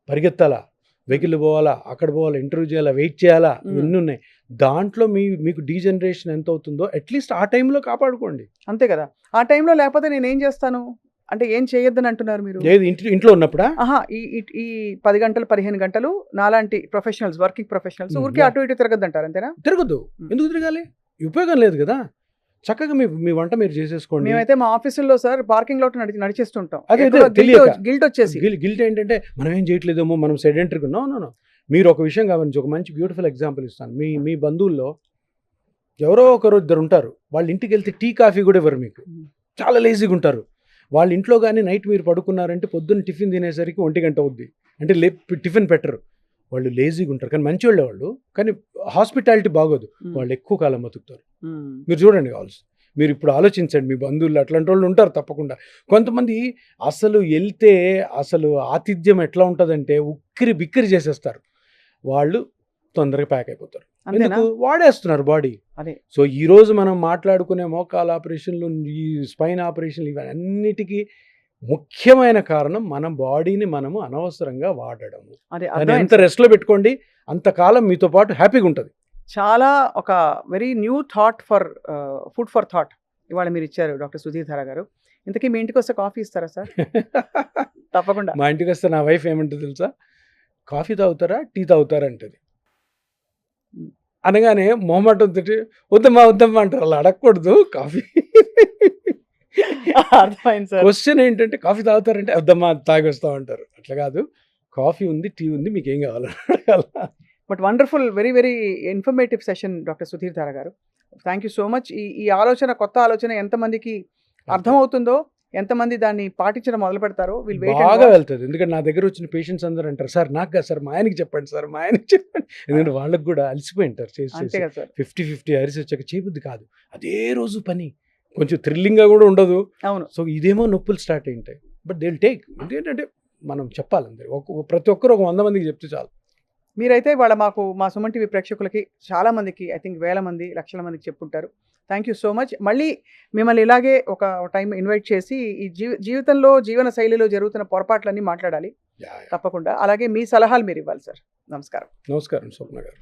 పరిగెత్తాలా, వెహికల్ పోవాలా, అక్కడ పోవాలా, ఇంటర్వ్యూ చేయాలా, వెయిట్ చేయాలా, ఇవన్నీ ఉన్నాయి. దాంట్లో మీకు డీజనరేషన్ ఎంత అవుతుందో అట్లీస్ట్ ఆ టైంలో కాపాడుకోండి. అంతే కదా. ఆ టైంలో లేకపోతే నేను ఏం చేస్తాను అంటే ఏం చేయొద్దని అంటున్నారు మీరు? ఏది ఇంట్లో ఉన్నప్పుడా? ఈ 10 గంటలు 15 గంటలు నాలాంటి ప్రొఫెషనల్స్, వర్కింగ్ ప్రొఫెషనల్స్ ఊరికే అటు ఇటు తిరగద్దు అంటారు, అంతేనా? తిరగద్దు. ఎందుకు తిరగాలి? ఉపయోగం లేదు కదా. చక్కగా మీ వంట మీరు చేసేసుకోండి. మేమైతే మా ఆఫీసుల్లో సార్ పార్కింగ్ లోట్ నడిచేస్తుంటాం. అదే గిల్ట్ వచ్చేసి గిల్ట్ ఏంటంటే మనం ఏం చేయట్లేదేమో, మనం సెడెంటరీగా నో. మీరు ఒక విషయం గమనించి ఒక మంచి బ్యూటిఫుల్ ఎగ్జాంపుల్ ఇస్తాను. మీ బంధువుల్లో ఎవరో ఒకరు ఇద్దరు ఉంటారు, వాళ్ళ ఇంటికి వెళ్తే టీ కాఫీ కూడా ఇవ్వరు మీకు, చాలా లేజీగా ఉంటారు. వాళ్ళ ఇంట్లో కానీ నైట్ మీరు పడుకున్నారంటే పొద్దున్న టిఫిన్ తినేసరికి 1 గంట అవుద్ది, అంటే టిఫిన్ పెట్టరు. వాళ్ళు లేజీగా ఉంటారు, కానీ మంచి వాళ్ళు, కానీ హాస్పిటాలిటీ బాగోదు, వాళ్ళు ఎక్కువ కాలం బతుకుతారు. మీరు చూడండి కావాల్సి, మీరు ఇప్పుడు ఆలోచించండి, మీ బంధువులు అట్లాంటి వాళ్ళు ఉంటారు తప్పకుండా. కొంతమంది అసలు వెళ్తే అసలు ఆతిథ్యం ఎట్లా ఉంటుందంటే ఉక్కిరి బిక్కిరి చేసేస్తారు, వాళ్ళు తొందరగా ప్యాక్ అయిపోతారు. ఎందుకు? వాడేస్తున్నారు బాడీ. సో ఈ రోజు మనం మాట్లాడుకునే మోకాల ఆపరేషన్లు, ఈ స్పైన్ ఆపరేషన్లు, ఇవన్నిటికీ ముఖ్యమైన కారణం మన బాడీని మనము అనవసరంగా వాడడము. ఎంత రెస్ట్లో పెట్టుకోండి అంతకాలం మీతో పాటు హ్యాపీగా ఉంటుంది. చాలా ఒక very new thought for food for thought ఇవాళ మీరు ఇచ్చారు డాక్టర్ సుధీర్ ధారా గారు. ఇంతకీ మీ ఇంటికి వస్తే కాఫీ ఇస్తారా సార్? తప్పకుండా. మా ఇంటికి వస్తే నా వైఫ్ ఏమంటుంది తెలుసా, కాఫీ తాగుతారా టీ తాగుతారా అంటది. అనగానే మొహమాటం తోటి వద్దమ్మా అంటారు. అలా అడగకూడదు. కాఫీ అర్థమైంది సార్. క్వశ్చన్ ఏంటంటే కాఫీ తాగుతారంటే వద్దమ్మా తాగి వస్తాం అంటారు. అట్లా కాదు, కాఫీ ఉంది, టీ ఉంది, మీకు ఏం కావాలని అడగాల. But wonderful, very very informative session doctor Sudhir Dhara garu. Thank you so much. ఈ ఆలోచన, కొత్త ఆలోచన ఎంతమందికి అర్థమవుతుందో, ఎంతమంది దాన్ని పాటించడం మొదలు పెడతారో బాగా వెళ్తుంది. ఎందుకంటే నా దగ్గర వచ్చిన పేషెంట్స్ అందరూ అంటారు, సార్ నాకు కాదు సార్, మా ఆయనకి చెప్పండి సార్, మా ఆయనకి చెప్పండి. ఎందుకంటే వాళ్ళకి కూడా అలసిపోయి ఉంటారు చేసి 50 అవర్స్ వచ్చాక చేయబుద్ది కాదు. అదే రోజు పని కొంచెం థ్రిల్లింగ్గా కూడా ఉండదు. అవును. సో ఇదేమో నొప్పులు స్టార్ట్ అయి ఉంటాయి, బట్ దే విల్ టేక్. ఏంటంటే మనం చెప్పాలి అందరూ, ప్రతి ఒక్కరు ఒక 100 మందికి చెప్తే చాలు. మీరైతే వాళ్ళ మా సుమన్ టీవీ ప్రేక్షకులకి చాలా మందికి, ఐ థింక్ 1000 మంది, లక్షల మందికి చెప్పుంటారు. Thank you so much. మళ్ళీ మిమ్మల్ని ఇలాగే ఒక టైం ఇన్వైట్ చేసి ఈ జీవితంలో, జీవన శైలిలో జరుగుతున్న పొరపాట్లన్నీ మాట్లాడాలి తప్పకుండా. అలాగే మీ సలహాలు మీరు ఇవ్వాలి సార్. నమస్కారం. నమస్కారం స్వప్న గారు.